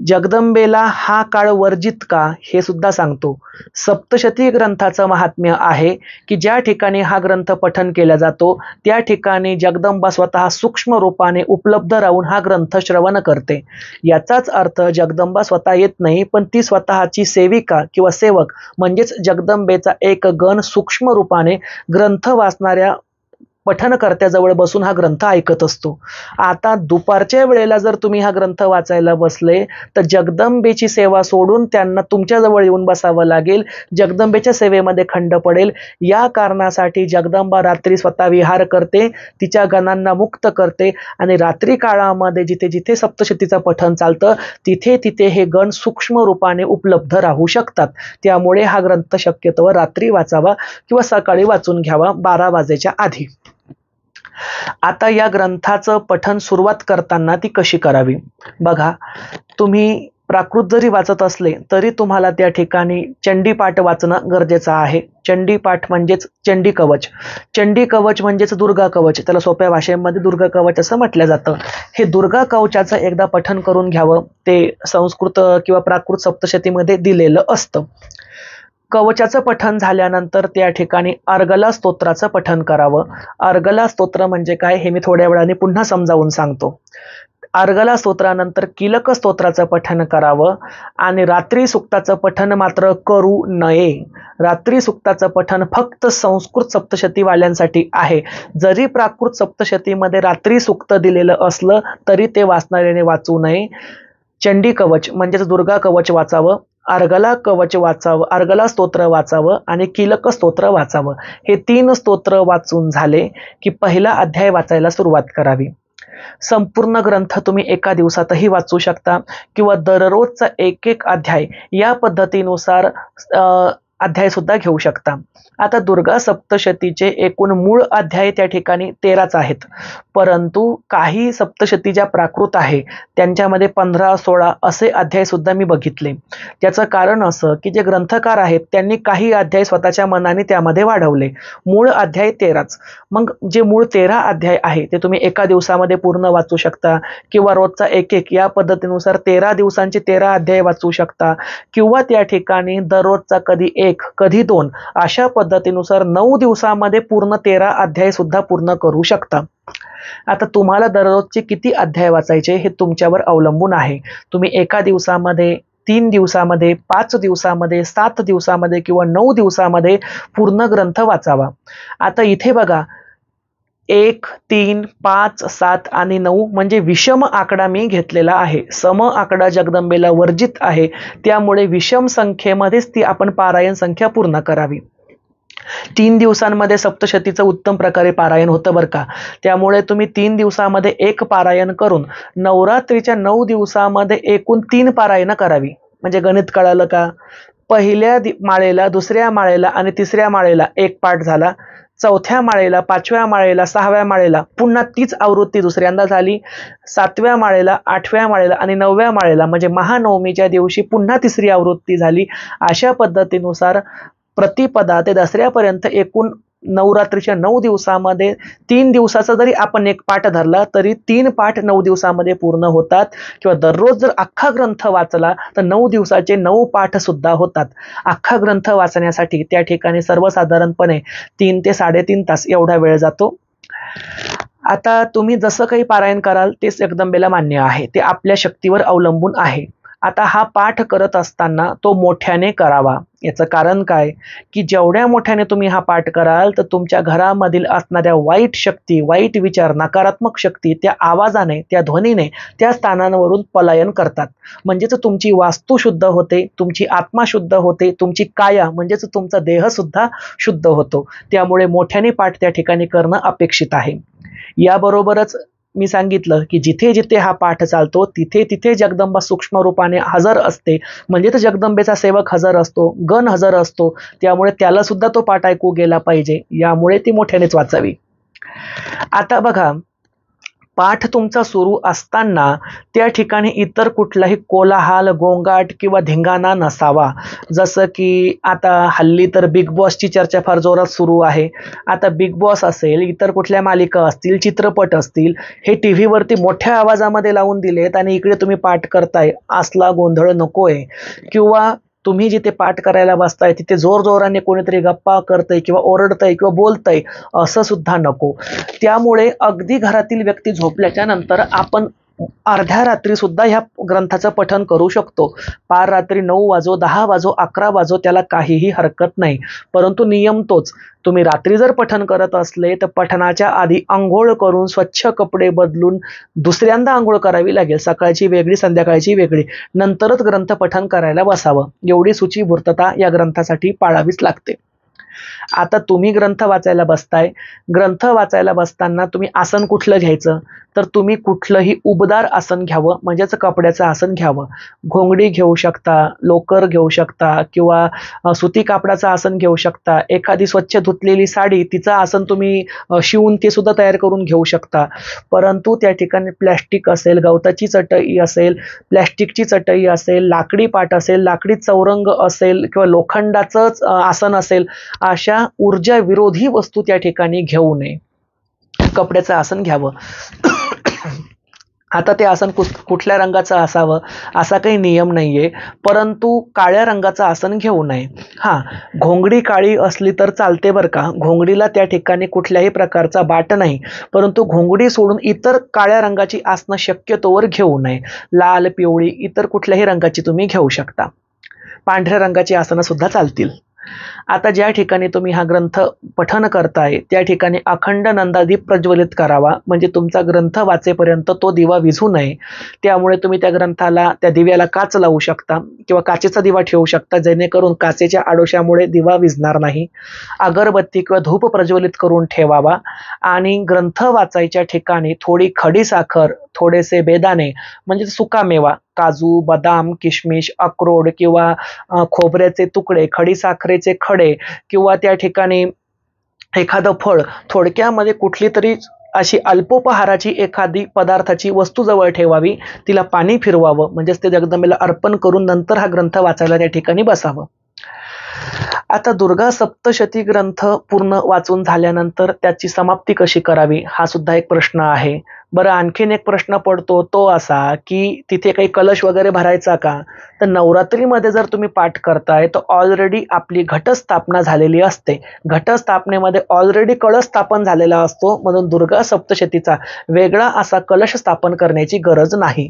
जगदंबेला हा काळ वर्जित का हे सुद्धा सांगतो. सप्तशती ग्रंथाचं महात्म्य आहे की ज्या ठिकाणी हा ग्रंथ पठन केला जातो त्या ठिकाणी जगदंबा स्वतः सूक्ष्म रूपाने उपलब्ध राहून हा ग्रंथ श्रवण करते. याचाच अर्थ जगदंबा स्वतः येत नाही, पण ती स्वतःची सेविका किंवा सेवक म्हणजेच जगदंबेचा एक गण सूक्ष्म रूपाने ग्रंथ वाचणाऱ्या पठणकर्त्याजवळ बसून हा ग्रंथ ऐकत असतो. आता दुपारच्या वेळेला जर तुम्ही हा ग्रंथ वाचायला बसले तर जगदंबेची सेवा सोडून त्यांना तुमच्याजवळ येऊन बसावं लागेल. जगदंबेच्या सेवेमध्ये खंड पडेल. या कारणासाठी जगदंबा रात्री स्वतः विहार करते, तिच्या गणांना मुक्त करते आणि रात्री काळामध्ये जिथे जिथे सप्तशतीचं पठण चालतं तिथे तिथे हे गण सूक्ष्म रूपाने उपलब्ध राहू शकतात. त्यामुळे हा ग्रंथ शक्यतोवर रात्री वाचावा किंवा सकाळी वाचून घ्यावा 12 वाजेच्या आधी. आता या ग्रंथाचं पठण सुरुवात करताना ती कशी करावी बघा. तुम्ही प्राकृत जरी वाचत असले तरी तुम्हाला त्या ठिकाणी चंडीपाठ वाचणं गरजेचं आहे. चंडीपाठ म्हणजेच चंडी कवच. चंडी कवच म्हणजेच दुर्गा कवच, त्याला सोप्या भाषेमध्ये दुर्गा कवच असं म्हटलं जातं. हे दुर्गा कवचाचं एकदा पठण करून घ्यावं. ते संस्कृत किंवा प्राकृत सप्तशतीमध्ये दिलेलं असतं. कवचाचं पठण झाल्यानंतर त्या ठिकाणी अर्गला स्तोत्राचं पठण करावं. अर्गला स्तोत्र म्हणजे काय हे मी थोड्या वेळाने पुन्हा समजावून सांगतो. अर्गला स्तोत्रानंतर किलक स्तोत्राचं पठण करावं आणि रात्री सुक्ताचं पठण मात्र करू नये. रात्री सुक्ताचं पठण फक्त संस्कृत सप्तशतीवाल्यांसाठी आहे. जरी प्राकृत सप्तशतीमध्ये रात्री सुक्त दिलेलं असलं तरी ते वाचणाऱ्याने वाचू नये. चंडी कवच म्हणजेच दुर्गा कवच वाचावं, अर्गला कवच वाचावं, अर्गला स्तोत्र वाचावं आणि किलक स्तोत्र वाचावं. हे 3 स्तोत्र वाचून झाले की पहिला अध्याय वाचायला सुरुवात करावी. संपूर्ण ग्रंथ तुम्ही एका दिवसातही वाचू शकता किंवा दररोजचा एक अध्याय या पद्धतीनुसार अध्याय सुद्धा घेऊ शकता. आता दुर्गा सप्तशतीचे एकूण मूळ अध्याय त्या ठिकाणी 13च आहेत, परंतु काही सप्तशती ज्या प्राकृत आहे त्यांच्यामध्ये 15-16 असे अध्याय सुद्धा मी बघितले. त्याचं कारण असं की जे ग्रंथकार आहेत त्यांनी काही अध्याय स्वतःच्या मनाने त्यामध्ये वाढवले. मूळ अध्याय 13च. मग जे मूळ 13 अध्याय आहे ते तुम्ही एका दिवसामध्ये पूर्ण वाचू शकता किंवा रोजचा एक या पद्धतीनुसार 13 दिवसांचे 13 अध्याय वाचू शकता किंवा त्या ठिकाणी दररोजचा कधी 1 कधी 2 अशा पद्धतीनुसार 9 दिवसामध्ये पूर्ण 13 अध्याय सुद्धा पूर्ण करू शकता. आता तुम्हाला दररोजचे किती अध्याय वाचायचे हे तुमच्यावर अवलंबून आहे. तुम्ही एका दिवसामध्ये, 3 दिवसामध्ये, 5 दिवसामध्ये, 7 दिवसामध्ये किंवा 9 दिवसामध्ये पूर्ण ग्रंथ वाचावा. आता इथे बघा 1, 3, 5, 7 आणि 9 म्हणजे विषम आकडा मी घेतलेला आहे. सम आकडा जगदंबेला वर्जित आहे. त्यामुळे विषम संख्येमध्येच ती आपण पारायण संख्या पूर्ण करावी. 3 दिवसांमध्ये सप्तशतीचं उत्तम प्रकारे पारायण होतं बरं का. त्यामुळे तुम्ही 3 दिवसामध्ये 1 पारायण करून नवरात्रीच्या 9 दिवसामध्ये एकूण 3 पारायण करावी. म्हणजे गणित कळालं का. पहिल्या माळेला, दुसऱ्या माळेला आणि तिसऱ्या माळेला 1 पाठ झाला. चौथ्या माळेला, 5व्या माळेला, 6व्या माळेला पुन्हा तीच आवृत्ती दुसऱ्यांदा झाली. 7व्या माळेला, 8व्या माळेला आणि 9व्या माळेला म्हणजे महानवमीच्या दिवशी पुन्हा तिसरी आवृत्ती झाली. अशा पद्धतीनुसार प्रतिपदा ते दसऱ्यापर्यंत एकूण नवरात्रीच्या 9 दिवसामध्ये 3 दिवसाचा जरी आपण 1 पाठ धरला तरी 3 पाठ 9 दिवसामध्ये पूर्ण होतात. किंवा दररोज जर अख्खा ग्रंथ वाचला तर 9 दिवसाचे 9 पाठ सुद्धा होतात. अख्खा ग्रंथ वाचण्यासाठी त्या ठिकाणी सर्वसाधारणपणे 3 ते 3.5 तास एवढा वेळ जातो. आता तुम्ही जसं काही पारायण कराल ते जगदंबेला मान्य आहे. ते आपल्या शक्तीवर अवलंबून आहे. आता हा पाठ करत असताना तो मोठ्याने करावा. याचं कारण काय, की जेवढ्या मोठ्याने तुम्ही हा पाठ कराल तर तुमच्या घरामधील असणाऱ्या वाईट शक्ती, वाईट विचार, नकारात्मक शक्ती त्या आवाजाने, त्या ध्वनीने त्या स्थानांवरून पलायन करतात. म्हणजेच तुमची वास्तू शुद्ध होते, तुमची आत्मा शुद्ध होते, तुमची काया म्हणजेच तुमचा देह सुद्धा शुद्ध होतो. त्यामुळे मोठ्याने पाठ त्या ठिकाणी करणं अपेक्षित आहे. याबरोबरच मी सांगितलं की जिथे जिथे हा पाठ चालतो तिथे तिथे जगदंबा सूक्ष्म रूपाने हजर असते. म्हणजे तर जगदंबेचा सेवक हजर असतो, गण हजर असतो. त्यामुळे त्याला सुद्धा तो पाठ ऐकू गेला पाहिजे. यामुळे ती मोठ्यानेच वाचावी. आता बघा, पाठ तुमचा सुरू असताना त्या ठिकाणी इतर कुठलाही कोलाहल, गोंगाट किंवा धिंगाणा नसावा. जसं की आता हल्ली तर बिग बॉसची चर्चा फार जोरात सुरू आहे. आता बिग बॉस असेल, इतर कुठल्या मालिका असतील, चित्रपट असतील, हे टी व्हीवरती मोठ्या आवाजामध्ये लावून दिलेत आणि इकडे तुम्ही पाठ करताय, असला गोंधळ नकोय. किंवा तुम्ही जिथे पाठ करायला बसताय तिथे जोरजोराने कोणीतरी गप्पा करतंय किंवा ओरडतंय किंवा बोलतंय, असं सुद्धा नको. त्यामुळे अगदी घरातील व्यक्ती झोपल्याच्या नंतर आपण अर्ध्या रात्री सुद्धा ह्या ग्रंथाचं पठण करू शकतो. पार रात्री 9 वाजो, 10 वाजो, 11 वाजो, त्याला काहीही हरकत नाही. परंतु नियम तोच, तुम्ही रात्री जर पठण करत असले तर पठणाच्या आधी अंघोळ करून स्वच्छ कपडे बदलून दुसऱ्यांदा अंघोळ करावी लागेल. सकाळची वेगळी, संध्याकाळची वेगळी, नंतरच ग्रंथ पठण करायला बसावं. एवढी सूचीभूतता या ग्रंथासाठी पाळावीच लागते. आता तुम्ही ग्रंथ वाचायला बसताय, ग्रंथ वाचायला बसताना तुम्ही आसन कुठलं घ्यायचं, तर तुम्ही कुठलंही उबदार आसन घ्यावं. म्हणजेच कपड्याचं आसन घ्यावं. घोंगडी घेऊ शकता, लोकर घेऊ शकता किंवा सुती कापडाचं आसन घेऊ शकता. एखादी स्वच्छ धुतलेली साडी, तिचं आसन तुम्ही शिवून ते सुद्धा तयार करून घेऊ शकता. परंतु त्या ठिकाणी प्लॅस्टिक असेल, गवताची चटई असेल, प्लॅस्टिकची चटई असेल, लाकडी पाट असेल, लाकडी चौरंग असेल किंवा लोखंडाचंच आसन असेल, अशा ऊर्जा विरोधी वस्तू त्या ठिकाणी घेऊ नये. कपड्याचं आसन घ्यावं. आता ते आसन कुठल्या रंगाचं असावं असा काही नियम नाहीये, परंतु काळ्या रंगाचं आसन घेऊ नये. हां, घोंगडी काळी असली तर चालते बरं का. घोंगडीला त्या ठिकाणी कुठल्याही प्रकारचा बाट नाही, परंतु घोंगडी सोडून इतर काळ्या रंगाची आसनं शक्यतोवर घेऊ नये. लाल, पिवळी, इतर कुठल्याही रंगाची तुम्ही घेऊ शकता. पांढऱ्या रंगाची आसनं सुद्धा चालतील. आता ज्या ठिकाणी तुम्ही हा ग्रंथ पठन करताय त्या ठिकाणी अखंड नंदादीप प्रज्वलित करावा. म्हणजे तुमचा ग्रंथ वाचेपर्यंत तो दिवा विझू नये. त्यामुळे तुम्ही त्या ग्रंथाला, त्या दिव्याला काच लावू शकता किंवा काचेचा दिवा ठेवू शकता, जेणेकरून काचेच्या आडोशामुळे दिवा विझणार नाही. अगरबत्ती किंवा धूप प्रज्वलित करून ठेवावा. आणि ग्रंथ वाचायच्या ठिकाणी थोडी खडी साखर, थोडेसे बेदाणे म्हणजे सुकामेवा, काजू, बदाम, किशमिश, अक्रोड किंवा खोबऱ्याचे तुकडे, खडी साखरेचे खडे किंवा त्या ठिकाणी एखादं फळ, थोडक्यामध्ये कुठली तरी अशी अल्पोपहाराची एखादी पदार्थाची वस्तू जवळ ठेवावी. तिला पाणी फिरवावं. म्हणजेच ते जगदंबेला अर्पण करून नंतर हा ग्रंथ वाचायला त्या ठिकाणी बसावं. आता दुर्गा सप्तशती ग्रंथ पूर्ण वाचून झाल्यानंतर त्याची समाप्ती कशी करावी हा सुद्धा एक प्रश्न आहे. बरं, आणखीन एक प्रश्न पडतो तो असा की तिथे काही कलश वगैरे भरायचा का. तर नवरात्रीमध्ये जर तुम्ही पाठ करताय तर ऑलरेडी आपली घटस्थापना झालेली असते. घटस्थापनेमध्ये ऑलरेडी कळश स्थापन झालेला असतो, म्हणून दुर्गा सप्तशतीचा वेगळा असा कलश स्थापन करण्याची गरज नाही.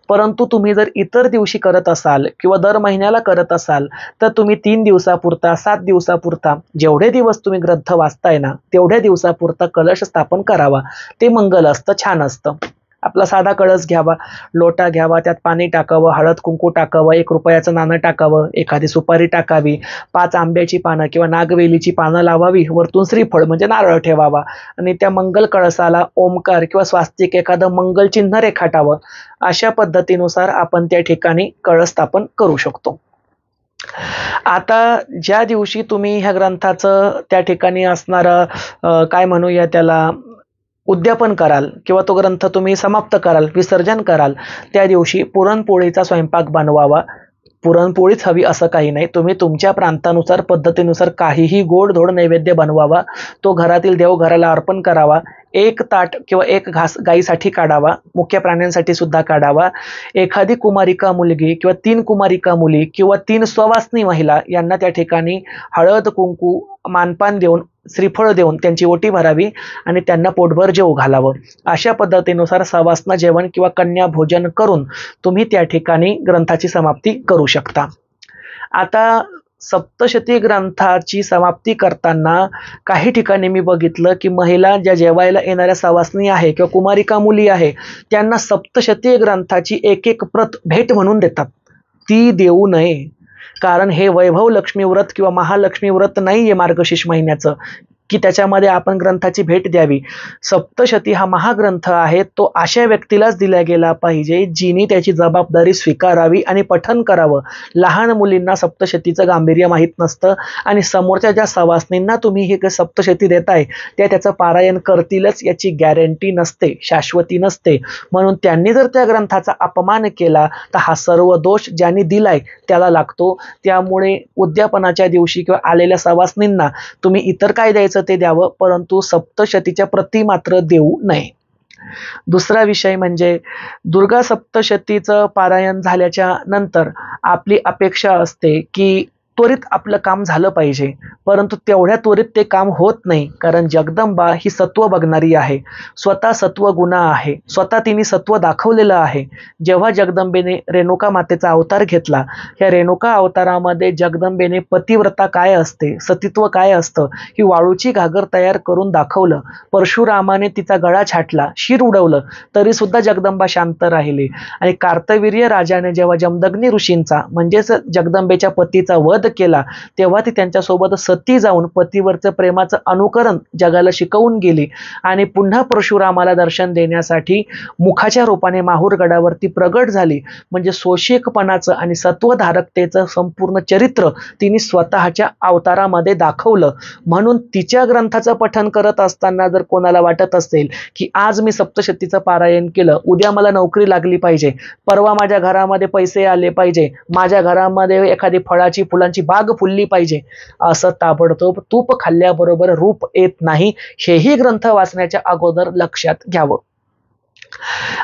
परंतु तुम्ही जर इतर दिवशी करत असाल किंवा दर महिन्याला करत असाल तर तुम्ही 3 दिवसापुरता, 7 दिवसापुरता, जेवढे दिवस तुम्ही ग्रंथ वाचताय ना तेवढ्या दिवसापुरता कलश स्थापन करावा. ते मंगल असतं, छान असतं. आपला साधा कळस घ्यावा, लोटा घ्यावा, त्यात पाणी टाकावं, हळद कुंकू टाकावं, 1 रुपयाचं नाणं टाकावं, एखादी सुपारी टाकावी, 5 आंब्याची पानं किंवा नागवेलीची पानं लावावी, वरतून श्रीफळ म्हणजे नारळ ठेवावा आणि त्या मंगल कळसाला ओमकार किंवा स्वास्तिक एखादं मंगल चिन्ह रेखाटावं. अशा पद्धतीनुसार आपण त्या ठिकाणी कळस स्थापन करू शकतो. आता ज्या दिवशी तुम्ही ह्या ग्रंथाचं त्या ठिकाणी असणारं काय म्हणूया त्याला उद्यापन कराल किंवा तो ग्रंथ तुम्ही समाप्त कराल, विसर्जन कराल, त्या दिवशी पुरणपोळीचा स्वयंपाक बनवावा. पुरणपोळीच हवी असं काही नाही, तुम्ही तुमच्या प्रांतानुसार, पद्धतीनुसार काहीही गोड धोड नैवेद्य बनवावा. तो घरातील देवघराला अर्पण करावा. एक ताट किंवा एक घास गायीसाठी काढावा, मुख्य प्राण्यांसाठी सुद्धा काढावा. एखादी कुमारिका मुलगी किंवा 3 कुमारिका मुली किंवा 3 स्ववासनी महिला यांना त्या ठिकाणी हळद कुंकू मानपान देऊन श्रीफळ देऊन त्यांची ओटी भरावी आणि त्यांना पोटभर जेवू घालावं. अशा पद्धतीनुसार सवासना जेवण किंवा कन्या भोजन करून तुम्ही त्या ठिकाणी ग्रंथाची समाप्ती करू शकता. आता सप्तशती ग्रंथाची समाप्ती करताना काही ठिकाणी मी बघितलं की महिला ज्या जेवायला येणाऱ्या सवासनी आहे किंवा कुमारिका मुली आहे त्यांना सप्तशती ग्रंथाची एक एक प्रत भेट म्हणून देतात. ती देऊ नये, कारण हे वैभव लक्ष्मी व्रत किंवा महालक्ष्मी व्रत नाहीये मार्गशीर्ष महिन्याचं की त्याच्यामध्ये आपण ग्रंथाची भेट द्यावी. सप्तशती हा महाग्रंथ आहे, तो अशा व्यक्तीलाच दिला गेला पाहिजे जिने त्याची जबाबदारी स्वीकारावी आणि पठन करावं. लहान मुलींना सप्तशतीचं गांभीर्य माहीत नसतं आणि समोरच्या ज्या सवासनींना तुम्ही हे सप्तशती देताय त्या त्याचं पारायण करतीलच याची गॅरंटी नसते, शाश्वती नसते. म्हणून त्यांनी जर त्या ग्रंथाचा अपमान केला तर हा सर्व दोष ज्यांनी दिलाय त्याला लागतो. त्यामुळे उद्यापनाच्या दिवशी किंवा आलेल्या सवासनींना तुम्ही इतर काय द्यायचं ते द्यावं, परंतु सप्तशतीच्या प्रती मात्र देऊ नये. दुसरा विषय म्हणजे दुर्गा सप्तशतीचं पारायण झाल्याच्या नंतर आपली अपेक्षा असते की त्वरित आपलं काम झालं पाहिजे, परंतु तेवढ्या त्वरित ते काम होत नाही. कारण जगदंबा ही सत्व बघणारी आहे, स्वतः सत्व गुणा आहे, स्वतः तिने सत्व दाखवलेलं आहे. जेव्हा जगदंबेने रेणुका मातेचा अवतार घेतला, या रेणुका अवतारामध्ये जगदंबेने पतिव्रता काय असते, सतीत्व काय असतं ही वाळूची घागर तयार करून दाखवलं. परशुरामाने तिचा गळा छाटला, शिर उडवलं, तरी सुद्धा जगदंबा शांत राहिली. आणि कार्तवीर्य राजाने जेव्हा जमदग्नी ऋषींचा म्हणजेच जगदंबेच्या पतीचा वध केला तेव्हा ती त्यांच्यासोबत सती जाऊन पतीवरचं प्रेमाचं अनुकरण जगाला शिकवून गेली आणि पुन्हा परशुरामाला दर्शन देण्यासाठी मुखाच्या रूपाने माहूर गडावरती प्रगट झाली. म्हणजे सोशिकपणाचं आणि सत्वधारकतेचं संपूर्ण चरित्र तिने स्वतःच्या अवतारामध्ये दाखवलं. म्हणून तिच्या ग्रंथाचं पठन करत असताना जर कोणाला वाटत असेल की आज मी सप्तशतीचं पारायण केलं, उद्या मला नोकरी लागली पाहिजे, परवा माझ्या घरामध्ये पैसे आले पाहिजे, माझ्या घरामध्ये एखादी फळाची फुलांची बाग फुलली पाहिजे, असं ताबडतोब तूप खाल्ल्याबरोबर रूप येत नाही, हेही ग्रंथ वाचण्याच्या अगोदर लक्षात घ्यावं.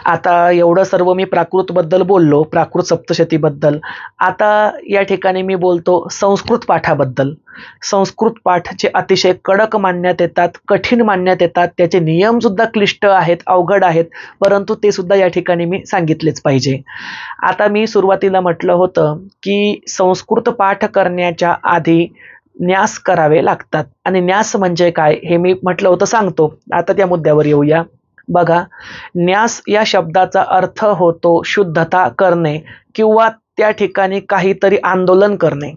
आता एवढं सर्व मी प्राकृत बद्दल बोललो, प्राकृत सप्तशती बद्दल. आता या ठिकाणी मी बोलतो संस्कृत पाठाबद्दल. संस्कृत पाठचे अतिशय कडक मानण्यात येतात, कठीण मानण्यात येतात, त्याचे नियम सुद्धा क्लिष्ट आहेत, अवघड आहेत, परंतु ते सुद्धा या ठिकाणी मी सांगितलेच पाहिजे. आता मी सुरुवातीला म्हटलं होतं की संस्कृत पाठ करण्याच्या आधी न्यास करावे लागतात आणि न्यास म्हणजे काय हे मी म्हटलं होतं, सांगतो. आता त्या मुद्द्यावर येऊया. बघा, न्यास या शब्दाचा अर्थ होतो शुद्धता करणे किंवा त्या ठिकाणी काहीतरी आंदोलन करणे.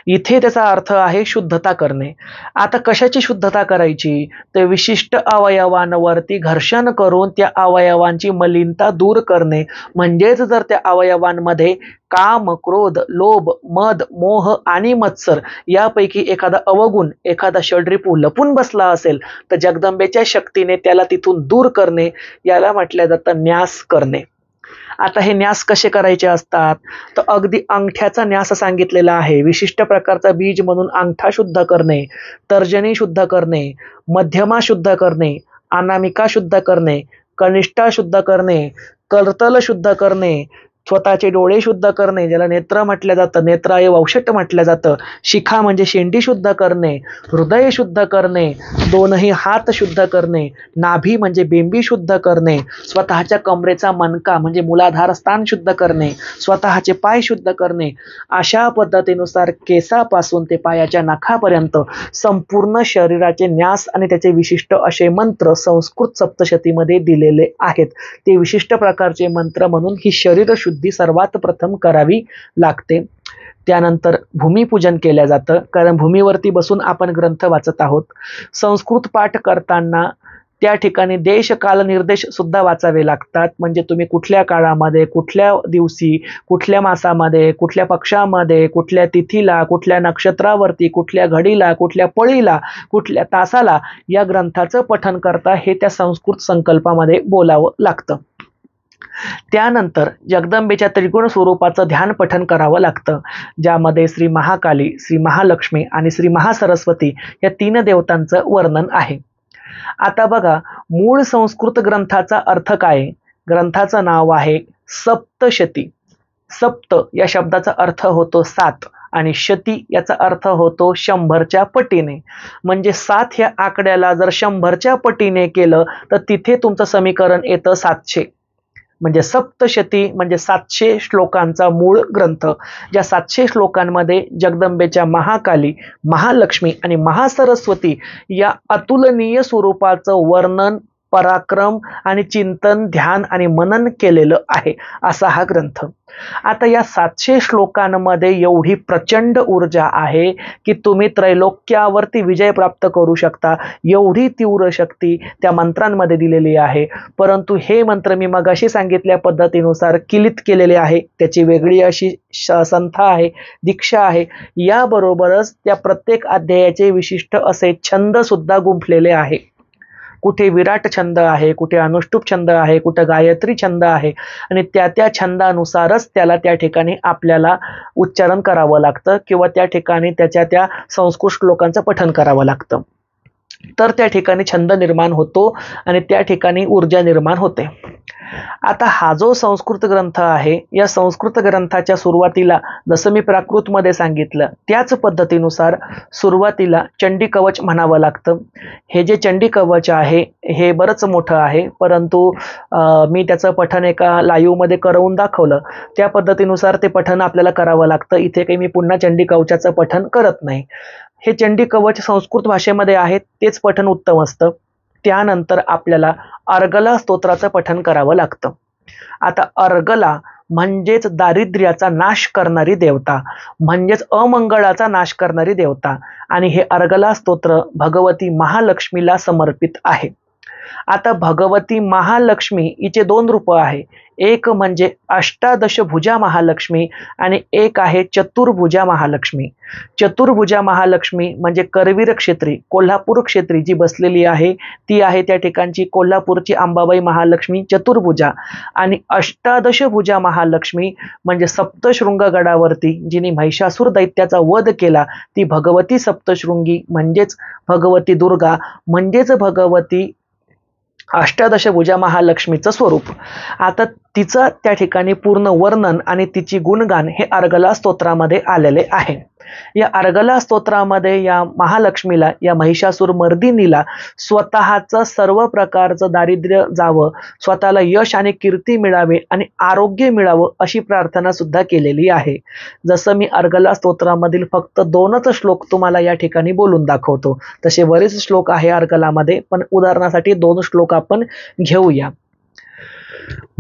इथे त्याचा अर्थ आहे शुद्धता करणे. आता कशाची शुद्धता करायची? तर विशिष्ट अवयवांवरती घर्षण करून त्या अवयवांची मलिनता दूर करणे. म्हणजेच जर त्या अवयवांमध्ये काम, क्रोध, लोभ, मद, मोह आणि मत्सर यापैकी एखादा अवगुण, एखादा षड्रिपू लपून बसला असेल तर जगदंबेच्या शक्तीने त्याला तिथून दूर करणे, याला म्हटलं जातं न्यास करणे. आता हे न्यास कसे करायचे असतात? तर अगदी अंगठ्याचा न्यास सांगितलेला आहे. विशिष्ट प्रकारचा बीज म्हणून अंगठा शुद्ध करणे, तर्जनी शुद्ध करणे, मध्यमा शुद्ध करणे, अनामिका शुद्ध करणे, कनिष्ठा शुद्ध करणे, कर्तल शुद्ध करणे, स्वतःचे डोळे शुद्ध करणे ज्याला नेत्र म्हटलं जातं, नेत्राय वौषट म्हटलं जातं, शिखा म्हणजे शेंडी शुद्ध करणे, हृदय शुद्ध करणे, दोनही हात शुद्ध करणे, नाभी म्हणजे बेंबी शुद्ध करणे, स्वतःच्या कमरेचा मणका म्हणजे मूलाधार स्थान शुद्ध करणे, स्वतःचे पाय शुद्ध करणे. अशा पद्धतीनुसार केसापासून ते पायाच्या नखापर्यंत संपूर्ण शरीराचे न्यास आणि त्याचे विशिष्ट असे मंत्र संस्कृत सप्तशतीमध्ये दिलेले आहेत. ते विशिष्ट प्रकारचे मंत्र म्हणून ही शरीर शुद्धी सर्वात प्रथम करावी लागते. त्यानंतर भूमिपूजन केलं जातं, कारण भूमीवरती बसून आपण ग्रंथ वाचत आहोत. संस्कृत पाठ करताना त्या ठिकाणी देश काल निर्देश सुद्धा वाचावे लागतात. म्हणजे तुम्ही कुठल्या काळामध्ये, कुठल्या दिवशी, कुठल्या मासामध्ये, कुठल्या पक्षामध्ये, कुठल्या तिथीला, कुठल्या नक्षत्रावरती, कुठल्या घडीला, कुठल्या पळीला, कुठल्या तासाला या ग्रंथाचं पठन करता हे त्या संस्कृत संकल्पामध्ये बोलावं लागतं. त्यानंतर जगदंबेच्या त्रिगुण स्वरूपाचं ध्यान पठन करावं लागतं, ज्यामध्ये श्री महाकाली, श्री महालक्ष्मी आणि श्री महासरस्वती या 3 देवतांचं वर्णन आहे. आता बघा, मूळ संस्कृत ग्रंथाचा अर्थ काय? ग्रंथाचं नाव आहे सप्तशती. सप्त या शब्दाचा अर्थ होतो 7 आणि शती याचा अर्थ होतो 100च्या पटीने. म्हणजे 7 ह्या आकड्याला जर 100च्या पटीने केलं तर तिथे तुमचं समीकरण येतं 700. म्हणजे सप्तशती म्हणजे 700 श्लोकांचा मूळ ग्रंथ. ज्या 700 श्लोकांमध्ये जगदंबेच्या महाकाली, महालक्ष्मी आणि महासरस्वती या अतुलनीय स्वरूपाचं वर्णन, पराक्रम आणि चिंतन, ध्यान आणि मनन केलेलं आहे असा हा ग्रंथ. आता या 700 श्लोकांमध्ये एवढी प्रचंड ऊर्जा आहे की तुम्ही त्रैलोक्यावरती विजय प्राप्त करू शकता, एवढी तीव्र शक्ती त्या मंत्रांमध्ये दिलेली आहे. परंतु हे मंत्र मी मगाशी सांगितल्या पद्धतीनुसार किलित केलेले आहे. त्याची वेगळी अशी संथा आहे, दीक्षा आहे. याबरोबरच त्या प्रत्येक अध्यायाचे विशिष्ट असे छंद सुद्धा गुंफलेले आहे. कुठे विराट छंद आहे, कुठे अनुष्टुप छंद आहे, कुठे गायत्री छंद आहे आणि त्या छंदानुसारच त्याला त्या ठिकाणी आपल्याला उच्चारण करावं लागतं किंवा त्या ठिकाणी त्या संस्कृत श्लोकांचं पठण करावं लागतं. तर त्या ठिकाणी छंद निर्माण होतो आणि त्या ठिकाणी ऊर्जा निर्माण होते. आता हा जो संस्कृत ग्रंथ आहे, या संस्कृत ग्रंथाच्या सुरुवातीला जसं मी प्राकृतमध्ये सांगितलं त्याच पद्धतीनुसार सुरुवातीला चंडी कवच म्हणावं लागतं. हे जे चंडी कवच आहे हे बरंच मोठं आहे, परंतु मी त्याचं पठण एका लाईव्हमध्ये करवून दाखवलं. त्या पद्धतीनुसार ते पठण आपल्याला करावं लागतं. इथे काही मी पुन्हा चंडी कवचाचं पठण करत नाही. हे चंडी कवच संस्कृत भाषेमध्ये आहे, तेच पठण उत्तम असतं. त्यानंतर आपल्याला अर्गला स्तोत्राचं पठण करावं लागतं. आता अर्गला म्हणजेच दारिद्र्याचा नाश करणारी देवता, म्हणजेच अमंगळाचा नाश करणारी देवता, आणि हे अर्गला स्तोत्र भगवती महालक्ष्मीला समर्पित आहे. आता भगवती महालक्ष्मी हिचे 2 रूप आहे. एक म्हणजे अष्टादश भुजा महालक्ष्मी आणि एक आहे चतुर्भुजा महालक्ष्मी. चतुर्भुजा महालक्ष्मी म्हणजे करवीर क्षेत्री, कोल्हापूर क्षेत्री जी बसलेली आहे ती आहे त्या ठिकाणची कोल्हापूरची अंबाबाई महालक्ष्मी चतुर्भुजा. आणि अष्टादश भुजा महालक्ष्मी म्हणजे सप्तशृंग गडावरती जिने महिषासूर दैत्याचा वध केला ती भगवती सप्तशृंगी म्हणजेच भगवती दुर्गा म्हणजेच भगवती अष्टादशभुजा महालक्ष्मीचं स्वरूप. आता तिचं त्या ठिकाणी पूर्ण वर्णन आणि तिची गुणगान हे अर्गला स्तोत्रामध्ये आलेले आहे. या अर्गला स्तोत्रामध्ये या महालक्ष्मीला, या महिषासूर मर्दिनीला स्वतःचं सर्व प्रकारचं दारिद्र्य जावं, स्वतःला यश आणि कीर्ती मिळावे आणि आरोग्य मिळावं अशी प्रार्थना सुद्धा केलेली आहे. जसं मी अर्गला स्तोत्रामधील फक्त 2च श्लोक तुम्हाला या ठिकाणी बोलून दाखवतो, तसे बरेच श्लोक आहे अर्गलामध्ये, पण उदाहरणासाठी 2 श्लोक आपण घेऊया.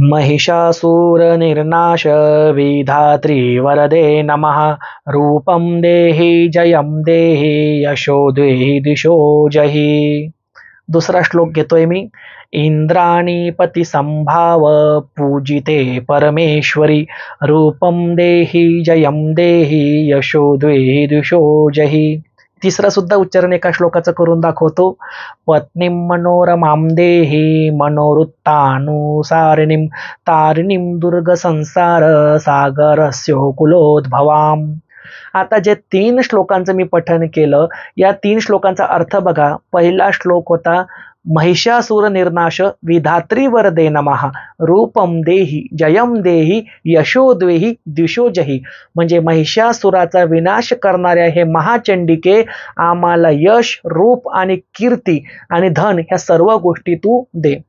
महिषासूर निर्नाश विधात्री वरदे नमः रूपं देहि जयं देहि यशो देहि दिशो जहि. दुसरा श्लोक घेतोय मी. इंद्राणी पती संभाव पूजिते परमेश्वरी रूपं देहि जयं देहि यशो देहि दिशो जहि. तिसरा सुद्धा उच्चारण एका श्लोकाचं करून दाखवतो. पत्नीं मनोरमां देहि मनोवृत्तानुसारिणीं तारिणीं दुर्ग संसार सागरस्यो कुलोद्भवाम. आता जे 3 श्लोकांचं मी पठण केलं, या 3 श्लोकांचा अर्थ बघा. पहिला श्लोक होता महिषासूर निर्नाश विधात्री वरदे नमः रूपम देहि जयम देहि यशो देहि दिशो जहि. म्हणजे महिषासुराचा विनाश करणाऱ्या हे महाचंडिके आम्हाला यश, रूप आणि कीर्ती आणि धन ह्या सर्व गोष्टी तू दे.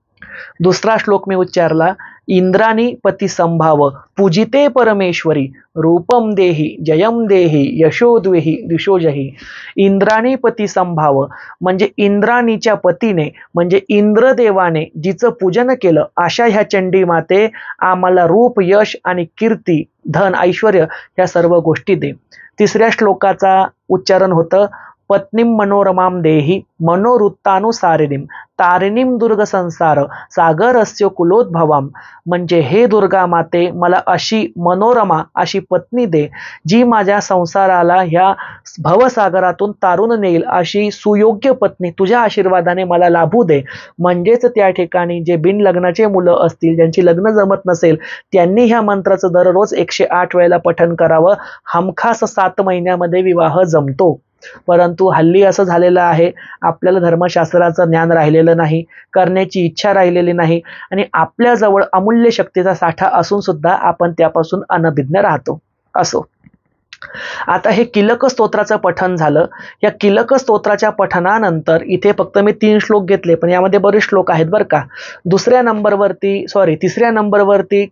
दुसरा श्लोक मी उच्चारला. इंद्राणी पती संभाव पूजिते परमेश्वरी रूपम देहि जयम देहि यशो देहि दिशो जहि. इंद्राणी पती संभाव म्हणजे इंद्राणीच्या पतीने म्हणजे इंद्रदेवाने जिचं पूजन केलं अशा ह्या चंडी माते आम्हाला रूप, यश आणि कीर्ती, धन, ऐश्वर्य ह्या सर्व गोष्टी दे. तिसऱ्या श्लोकाचा उच्चारण होतं पत्नीं मनोरमां देहि मनोवृत्तानुसारिणीं तारिणीं दुर्ग संसार सागरस्य कुलोद्भवाम. म्हणजे हे दुर्गा माते मला अशी मनोरमा, अशी पत्नी दे जी माझ्या संसाराला ह्या भवसागरातून तारून नेईल, अशी सुयोग्य पत्नी तुझ्या आशीर्वादाने मला लाभू दे. म्हणजेच त्या ठिकाणी जे बिन लग्नाचे मुलं असतील, ज्यांची लग्न जमत नसेल, त्यांनी ह्या मंत्राचं दररोज 108 वेळेला पठण करावं. हमखास 7 महिन्यामध्ये विवाह जमतो. परंतु हल्ली असं झालेलं आहे, आपल्याला धर्मशास्त्राचं ज्ञान राहिलेलं नाही, करण्याची इच्छा राहिलेली नाही आणि आपल्याजवळ अमूल्य शक्तीचा साठा असून सुद्धा आपण त्यापासून अनभिज्ञ राहतो. असो, आता हे कीलक स्तोत्राचं पठन झालं. या कीलक स्तोत्राच्या पठनानंतर इथे फक्त मी 3 श्लोक घेतले, पण यामध्ये बरेच श्लोक आहेत बरं का. तिसऱ्या नंबरवरती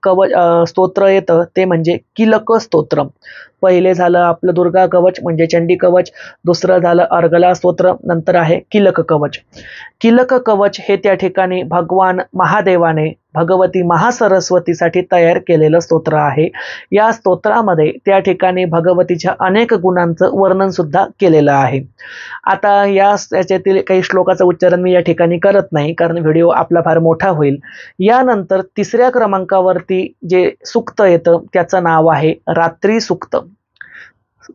स्तोत्र येतं ते म्हणजे कीलक स्तोत्र. पहिले झालं आपलं दुर्गा कवच म्हणजे चंडी कवच, दुसरं झालं अर्गला स्तोत्र, नंतर आहे कीलक कवच. कीलक कवच हे त्या ठिकाणी भगवान महादेवाने भगवती महासरस्वतीसाठी तयार केलेलं स्तोत्र आहे. या स्तोत्रामध्ये त्या ठिकाणी भगवतीच्या अनेक गुणांचं वर्णन सुद्धा केलेलं आहे. आता याच्यातील काही श्लोकाचं उच्चारण मी या ठिकाणी करत नाही, कारण व्हिडिओ आपला फार मोठा होईल. यानंतर 3ऱ्या क्रमांकावरती जे सूक्त येतं त्याचं नाव आहे रात्री सूक्त.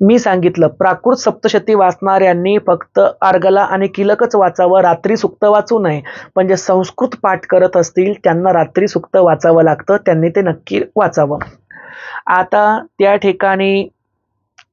मी सांगितलं प्राकृत सप्तशती वाचणाऱ्यांनी फक्त अर्गला आणि कीलकच वाचावं, रात्री सूक्त वाचू नये. पण जे संस्कृत पाठ करत असतील त्यांना रात्री सूक्त वाचावं लागतं, त्यांनी ते नक्की वाचावं. आता त्या ठिकाणी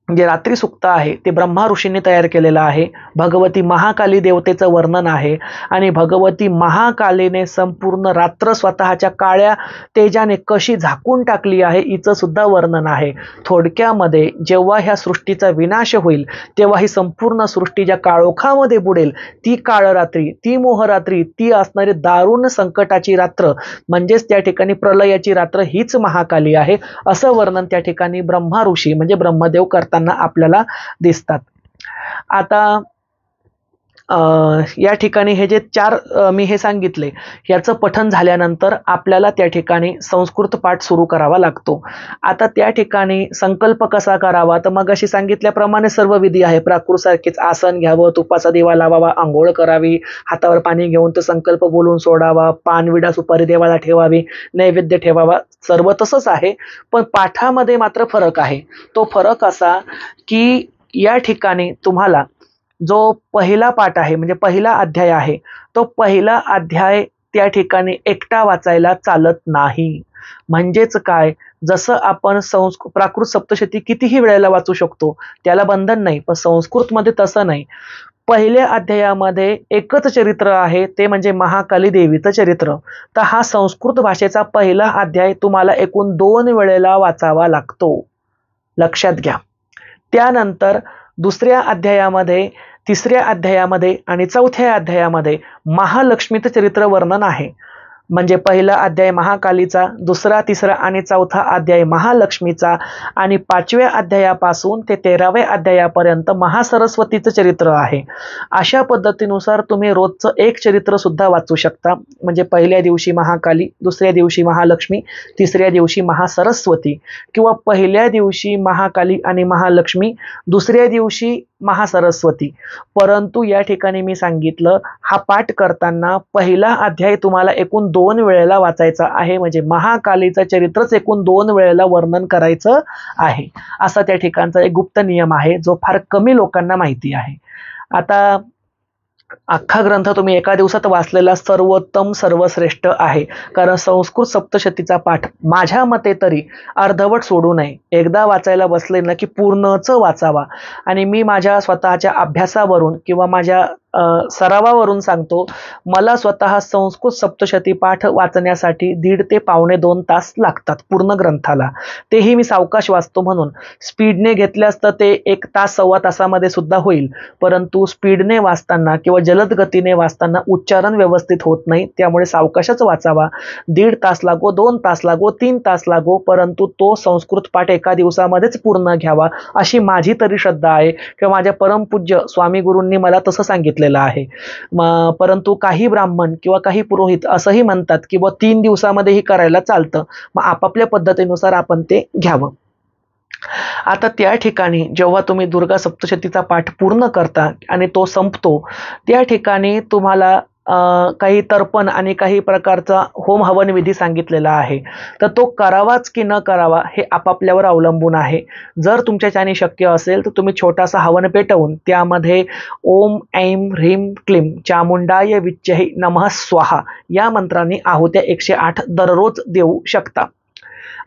जे रात्री सूक्त आहे ते ब्रह्मा ऋषींनी तयार केलेलं आहे. भगवती महाकाली देवतेचं वर्णन आहे आणि भगवती महाकालीने संपूर्ण रात्र स्वतःच्या काळ्या तेजाने कशी झाकून टाकली आहे हिचं सुद्धा वर्णन आहे. थोडक्यामध्ये जेव्हा ह्या सृष्टीचा विनाश होईल तेव्हा ही संपूर्ण सृष्टी ज्या काळोखामध्ये बुडेल ती काळरात्री, ती मोहरात्री, ती असणारी दारुण संकटाची रात्र म्हणजेच त्या ठिकाणी प्रलयाची रात्र हीच महाकाली आहे, असं वर्णन त्या ठिकाणी ब्रह्मा ऋषी म्हणजे ब्रह्मदेव करतात आपल्याला दिसतात. आता या ठिकाणी हे जे 4 मी हे सांगितले याचं पठन झाल्यानंतर आपल्याला त्या ठिकाणी संस्कृत पाठ सुरू करावा लागतो. आता त्या ठिकाणी संकल्प कसा करावा, तर मग अशी सांगितल्याप्रमाणे सर्व विधी आहे. प्राकृत सारखेच आसन घ्यावं, तुपाचा दिवा लावावा, आंघोळ करावी, हातावर पाणी घेऊन तो संकल्प बोलून सोडावा, पान विडा सुपारी देवाला ठेवावी, नैवेद्य ठेवावा, सर्व तसंच आहे. पण पाठामध्ये मात्र फरक आहे. तो फरक असा की या ठिकाणी तुम्हाला जो पहिला पाठ आहे म्हणजे पहिला अध्याय आहे तो पहिला अध्याय त्या ठिकाणी एकटा वाचायला चालत नाही. म्हणजेच काय, जसं आपण प्राकृत सप्तशती कितीही वेळेला वाचू शकतो त्याला बंधन नाही, पण संस्कृतमध्ये तसं नाही. पहिल्या अध्यायामध्ये एकच चरित्र आहे ते म्हणजे महाकाली देवीचं चरित्र. तर हा संस्कृत भाषेचा पहिला अध्याय तुम्हाला एकूण 2 वेळेला वाचावा लागतो, लक्षात घ्या. त्यानंतर दुसऱ्या अध्यायामध्ये, तिसऱ्या अध्यायामध्ये आणि चौथ्या अध्यायामध्ये महालक्ष्मीचं चरित्र वर्णन आहे. म्हणजे पहिला अध्याय महाकालीचा, दुसरा, तिसरा आणि चौथा अध्याय महालक्ष्मीचा आणि 5व्या अध्यायापासून ते 13व्या अध्यायापर्यंत महासरस्वतीचं चरित्र आहे. अशा पद्धतीनुसार तुम्ही रोजचं एक चरित्र सुद्धा वाचू शकता. म्हणजे पहिल्या दिवशी महाकाली, दुसऱ्या दिवशी महालक्ष्मी, तिसऱ्या दिवशी महासरस्वती, किंवा पहिल्या दिवशी महाकाली आणि महालक्ष्मी, दुसऱ्या दिवशी महासरस्वती. परंतु या ठिकाणी मी सांगितलं हा पाठ करताना पहिला अध्याय तुम्हाला एकूण 2 वेळेला वाचायचा आहे. म्हणजे महाकालीचं चरित्रच एकूण 2 वेळेला वर्णन करायचं आहे, असा त्या ठिकाणचा एक गुप्त नियम आहे जो फार कमी लोकांना माहिती आहे. आता अख्खा ग्रंथ तुम्ही एका दिवसात वाचलेला सर्वोत्तम सर्वश्रेष्ठ आहे. कारण संस्कृत सप्तशतीचा पाठ माझ्या मते तरी अर्धवट सोडू नये. एकदा वाचायला बसले ना की पूर्णच वाचावा. आणि मी माझ्या स्वतःच्या अभ्यासावरून किंवा माझ्या सरावावरून सांगतो, मला स्वतः संस्कृत सप्तशती पाठ वाचण्यासाठी 1.5 ते पावणे 2 तास लागतात पूर्ण ग्रंथाला. तेही मी सावकाश वाचतो म्हणून. स्पीडने घेतल्यास तर ते 1 तास सव्वा तासामध्ये सुद्धा होईल, परंतु स्पीडने वाचताना किंवा जलद गतीने वाचताना उच्चारण व्यवस्थित होत नाही. त्यामुळे सावकाशच वाचावा. 1.5 तास लागो, 2 तास लागो, 3 तास लागो, परंतु तो संस्कृत पाठ एका दिवसामध्येच पूर्ण घ्यावा अशी माझी तरी श्रद्धा आहे, किंवा माझ्या परमपूज्य स्वामी गुरूंनी मला तसं सांगितलेलं आहे. परंतु काही ब्राह्मण किंवा काही पुरोहित असंही म्हणतात की 3 दिवसामध्येही करायला चालतं. मग आपापल्या पद्धतीनुसार आपण ते घ्यावं. आता त्या ठिकाणी जेव्हा तुम्ही दुर्गा सप्तशतीचा पाठ पूर्ण करता आणि तो संपतो, त्या ठिकाणी तुम्हाला काही तर्पण आणि काही प्रकारचा होम हवन विधी सांगितलेला आहे. तर तो करावाच की न करावा हे आपापल्यावर अवलंबून आहे. जर तुमच्याच्याने शक्य असेल तर तुम्ही छोटासा हवन पेटवून त्यामध्ये ओम ऐं ह्रीं क्लीं चामुंडाय विच्चहे नमः स्वाहा या मंत्रांनी आहुत्या 108 दररोज देऊ शकता.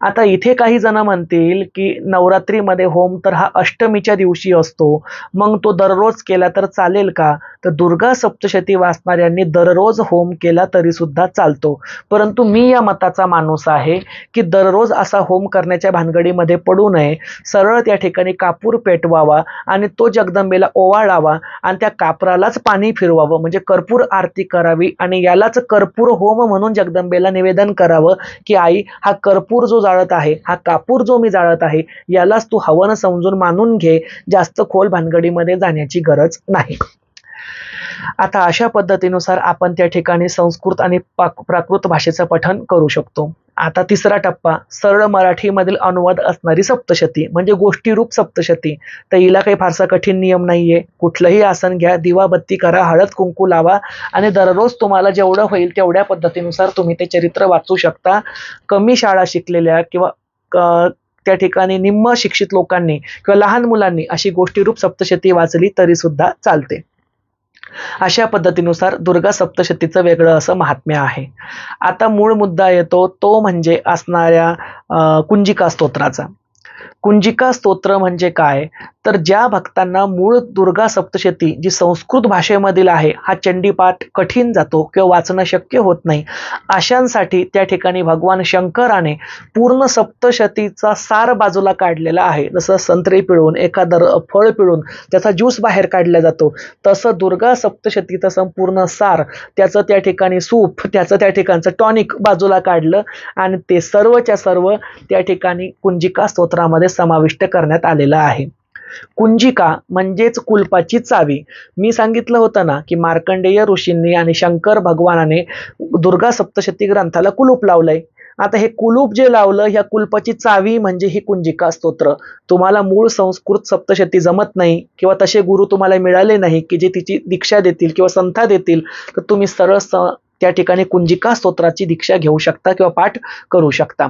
आता इथे काही जण म्हणतील की नवरात्रीमध्ये होम तर हा अष्टमीच्या दिवशी असतो, मग तो दररोज केला तर चालेल का? तर दुर्गा सप्तशती वाचणाऱ्यांनी दररोज होम केला तरी सुद्धा चालतो, परंतु मी या मताचा माणूस आहे की दररोज असा होम करण्याच्या भानगडीमध्ये पडू नये. सरळ त्या ठिकाणी कापूर पेटवावा आणि तो जगदंबेला ओवाळावा आणि त्या कापरालाच पाणी फिरवावं, म्हणजे कर्पूर आरती करावी आणि यालाच कर्पूर होम म्हणून जगदंबेला निवेदन करावं की आई, हा कर्पूर जो जाळत आहे, हा कापूर जो मी जाळत आहे, यालाच तू हवन समजून मानून घे. जास्त खोल भानगडीमध्ये जाण्याची गरज नाही. आता अशा पद्धतीनुसार आपण त्या ठिकाणी संस्कृत आणि प्राकृत भाषेचं पठण करू शकतो. आता तिसरा टप्पा, सरळ मराठीमधील अनुवाद असणारी सप्तशती म्हणजे गोष्टीरूप सप्तशती. तर हिला काही फारसा कठीण नियम नाहीये. कुठलंही आसन घ्या, दिवाबत्ती करा, हळद कुंकू लावा आणि दररोज तुम्हाला जेवढं होईल तेवढ्या पद्धतीनुसार तुम्ही ते चरित्र वाचू शकता. कमी शाळा शिकलेल्या किंवा त्या ठिकाणी निम्न शिक्षित लोकांनी किंवा लहान मुलांनी अशी गोष्टीरूप सप्तशती वाचली तरी सुद्धा चालते. अशा पद्धतीनुसार दुर्गा सप्तशतीचं वेगळं असं महात्म्य आहे. आता मूळ मुद्दा येतो तो म्हणजे असणाऱ्या कुंजिका स्तोत्राचा. कुंजिका स्तोत्र म्हणजे काय? तर ज्या भक्तांना मूळ दुर्गा सप्तशती जी संस्कृत भाषेमधील आहे हा चंडीपाठ कठीण जातो किंवा वाचणं शक्य होत नाही, अशांसाठी त्या ठिकाणी भगवान शंकराने पूर्ण सप्तशतीचा सार बाजूला काढलेला आहे. जसं संत्री पिळून एखादं फळ पिळून त्याचा ज्यूस बाहेर काढला जातो, तसं दुर्गा सप्तशतीचं संपूर्ण सार, त्याचं त्या ठिकाणी सूप, त्याचं त्या ठिकाणचं टॉनिक बाजूला काढलं आणि ते सर्वच्या सर्व त्या ठिकाणी कुंजिका स्तोत्रामध्ये समाविष्ट करण्यात आलेलं आहे. कुंजिका म्हणजेच कुलपाची चावी. मी सांगितलं होतं ना की मार्कंडेय ऋषींनी आणि शंकर भगवानाने दुर्गा सप्तशती ग्रंथाला कुलूप लावलंय. आता हे कुलूप जे लावलं, ह्या कुलपाची चावी म्हणजे ही कुंजिका स्तोत्र. तुम्हाला मूळ संस्कृत सप्तशती जमत नाही किंवा तसे गुरु तुम्हाला मिळाले नाही की जे तिची दीक्षा देतील किंवा संथा देतील, तर तुम्ही सरळ त्या ठिकाणी कुंजिका स्तोत्राची दीक्षा घेऊ शकता किंवा पाठ करू शकता.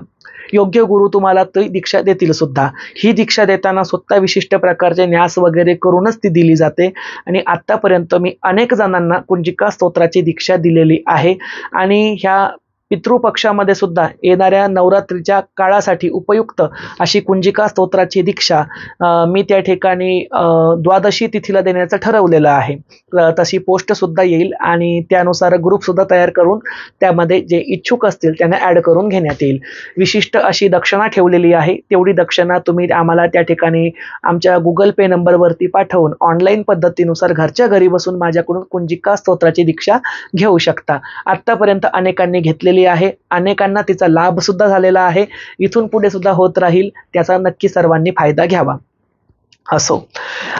योग्य गुरु तुम्हाला ती दीक्षा देतील सुद्धा. ही दीक्षा देताना स्वतः विशिष्ट प्रकारचे न्यास वगैरे करूनच ती दिली जाते आणि आतापर्यंत मी अनेक जणांना कुंजिका स्तोत्राची दीक्षा दिलेली आहे आणि ह्या पितृपक्षामध्ये सुद्धा येणाऱ्या नवरात्रीच्या काळासाठी उपयुक्त अशी कुंजिका स्तोत्राची दीक्षा मी त्या ठिकाणी द्वादशी तिथीला देण्याचं ठरवलेलं आहे. तशी पोस्ट सुद्धा येईल आणि त्यानुसार ग्रुप सुद्धा तयार करून त्यामध्ये जे इच्छुक असतील त्यांना ॲड करून घेण्यात येईल. विशिष्ट अशी दक्षिणा ठेवलेली आहे. तेवढी दक्षिणा तुम्ही आम्हाला त्या ठिकाणी आमच्या गुगल पे नंबरवरती पाठवून ऑनलाईन पद्धतीनुसार घरच्या घरी बसून माझ्याकडून कुंजिका स्तोत्राची दीक्षा घेऊ शकता. आत्तापर्यंत अनेकांनी घेतलेली आहे, अनेकांना तिचा लाभ सुद्धा झालेला आहे. इथून पुढे सुद्धा होत राहील, त्याचा नक्की सर्वांनी फायदा घ्यावा. असो,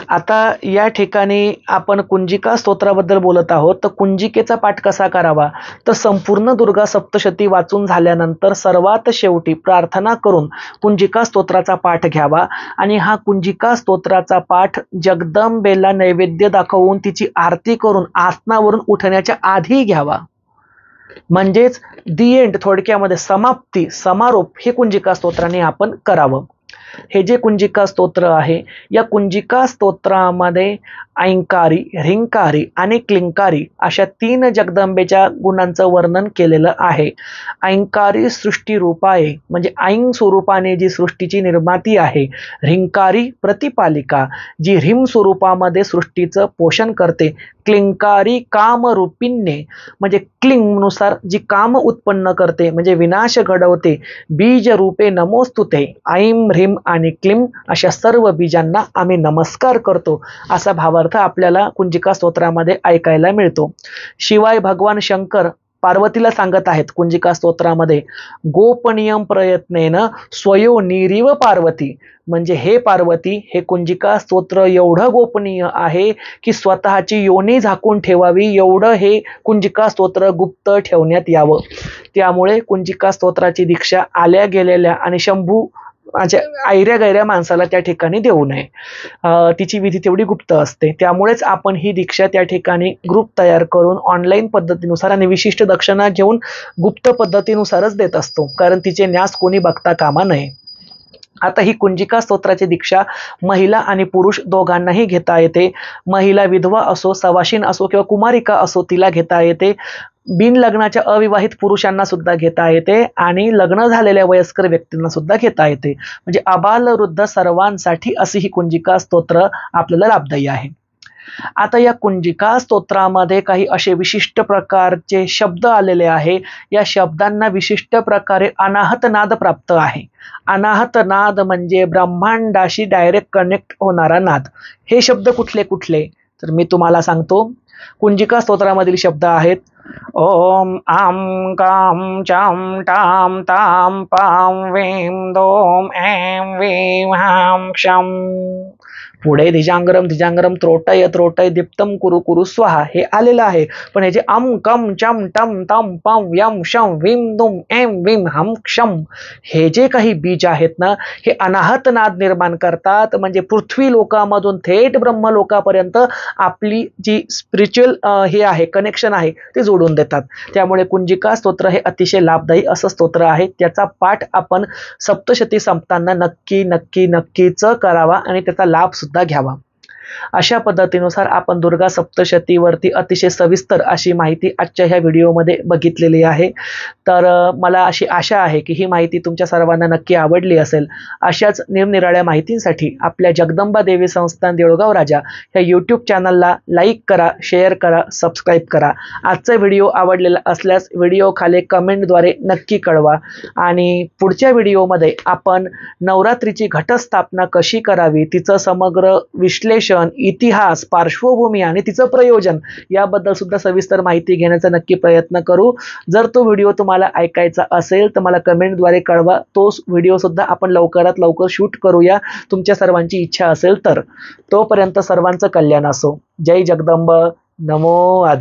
आता या ठिकाणी आपण कुंजिका स्तोत्राबद्दल बोलत आहोत. तर कुंजिकेचा पाठ कसा करावा? तर संपूर्ण दुर्गा सप्तशती वाचून झाल्यानंतर सर्वात शेवटी प्रार्थना करून कुंजिका स्तोत्राचा पाठ घ्यावा आणि हा कुंजिका स्तोत्राचा पाठ जगदंबेला नैवेद्य दाखवून तिची आरती करून आसनावरून उठण्याच्या आधी घ्यावा. म्हणजेच दी एंड, थोडक्यामध्ये समाप्ती, समारोप हे कुंजिका स्तोत्राने आपण करावं. हे जे कुंजिका स्तोत्र आहे, या कुंजिका स्तोत्रामध्ये ऐंकारी, ह्रिंकारी आणि क्लिंकारी अशा 3 जगदंबेच्या गुणांचं वर्णन केलेलं आहे. ऐंकारी सृष्टी रूपाये म्हणजे ऐंग स्वरूपाने जी सृष्टीची निर्माती आहे. ह्रिंकारी प्रतिपालिका, जी ह्रीम स्वरूपामध्ये सृष्टीचं पोषण करते. क्लिंकारी कामरूपिण्ये म्हणजे क्लिंगनुसार जी काम उत्पन्न करते म्हणजे विनाश घडवते. बीज रूपे नमोस्तुते, ऐं ह्रीम आणि क्लीम अशा सर्व बीजांना आम्ही नमस्कार करतो, असा भावार्थ आपल्याला कुंजिका स्तोत्रामध्ये ऐकायला मिळतो. शिवाय भगवान शंकर पार्वतीला सांगत आहेत कुंजिका स्तोत्रामध्ये, गोपनीयम प्रयत्नेन स्वयो निरीव पार्वती, म्हणजे हे पार्वती, हे कुंजिका स्तोत्र एवढं गोपनीय आहे की स्वतःची योनी झाकून ठेवावी एवढं हे कुंजिका स्तोत्र गुप्त ठेवण्यात यावं. त्यामुळे कुंजिका स्तोत्राची दीक्षा आल्या गेलेल्या आणि शंभू ऐऱ्या गैऱ्या माणसाला त्या ठिकाणी देऊ नये. तिची विधी तेवढी गुप्त असते. त्यामुळेच आपण ही दीक्षा त्या ठिकाणी ग्रुप तयार करून ऑनलाईन पद्धतीनुसार आणि विशिष्ट दक्षिणा घेऊन गुप्त पद्धतीनुसारच देत असतो, कारण तिचे न्यास कोणी बघता कामा नये. आता ही कुंजिका स्तोत्राची दीक्षा महिला आणि पुरुष दोघांनाही घेता येते. महिला विधवा असो, सवाशीण असो किंवा कुमारिका असो तिला घेता येते. बिन लग्नाच्या अविवाहित पुरुषांना सुद्धा घेता येते आणि लग्न झालेल्या वयस्कर व्यक्तींना सुद्धा घेता येते. म्हणजे आबाल वृद्ध सर्वांसाठी अशी ही कुंजिका स्तोत्र आपल्याला लाभदायी आहे. आता या कुंजिका स्तोत्रामध्ये काही असे विशिष्ट प्रकारचे शब्द आलेले आहे. या शब्दांना विशिष्ट प्रकारे अनाहत नाद प्राप्त आहे. अनाहत नाद म्हणजे ब्रह्मांडाशी डायरेक्ट कनेक्ट होणारा नाद. हे शब्द कुठले कुठले तर मी तुम्हाला सांगतो. कुंजिका स्तोत्रामधील शब्द आहेत ओम आम काम चाम टाम ताम पाम वेम दोम एम वेम हाम क्षम. पुढे धिजांगरम त्रोटय त्रोटय दीप्तम कुरु कुरु स्वाहा हे आलेलं आहे. पण हे जे अम कम चम टम तम पम यम शम विम दुम एम विम हम क्षम हे जे काही बीज आहेत ना हे अनाहत नाद निर्माण करतात. म्हणजे पृथ्वी लोकामधून थेट ब्रह्मलोकापर्यंत आपली जी स्पिरिच्युअल हे आहे कनेक्शन आहे ते जोडून देतात. त्यामुळे कुंजिका स्तोत्र हे अतिशय लाभदायी असं स्तोत्र आहे. त्याचा पाठ आपण सप्तशती संपताना नक्कीच करावा आणि त्याचा लाभ सुद्धा घ्यावा. अशा पद्धतीनुसार आपण दुर्गा सप्तशतीवरती अतिशय सविस्तर अशी माहिती आजच्या ह्या व्हिडिओमध्ये बघितलेली आहे. तर मला अशी आशा आहे की ही माहिती तुमच्या सर्वांना नक्की आवडली असेल. अशाच निरनिराळ्या माहितींसाठी आपल्या जगदंबा देवी संस्थान देऊळगाव राजा ह्या यूट्यूब चॅनलला लाईक करा, शेअर करा, सबस्क्राईब करा. आजचा व्हिडिओ आवडलेला असल्यास व्हिडिओ खाली कमेंटद्वारे नक्की कळवा. आणि पुढच्या व्हिडिओमध्ये आपण नवरात्रीची घटस्थापना कशी करावी, तिचं समग्र विश्लेषण, इतिहास, पार्श्वभूमी आणि तिचं प्रयोजन याबद्दल सुद्धा सविस्तर माहिती घेण्याचा नक्की प्रयत्न करू. जर तो व्हिडिओ तुम्हाला ऐकायचा असेल तर मला कमेंटद्वारे कळवा. तो व्हिडिओ सुद्धा आपण लवकरात लवकर शूट करूया तुमच्या सर्वांची इच्छा असेल तर. तोपर्यंत सर्वांचं कल्याण असो. जय जगदंब. नमो आदे.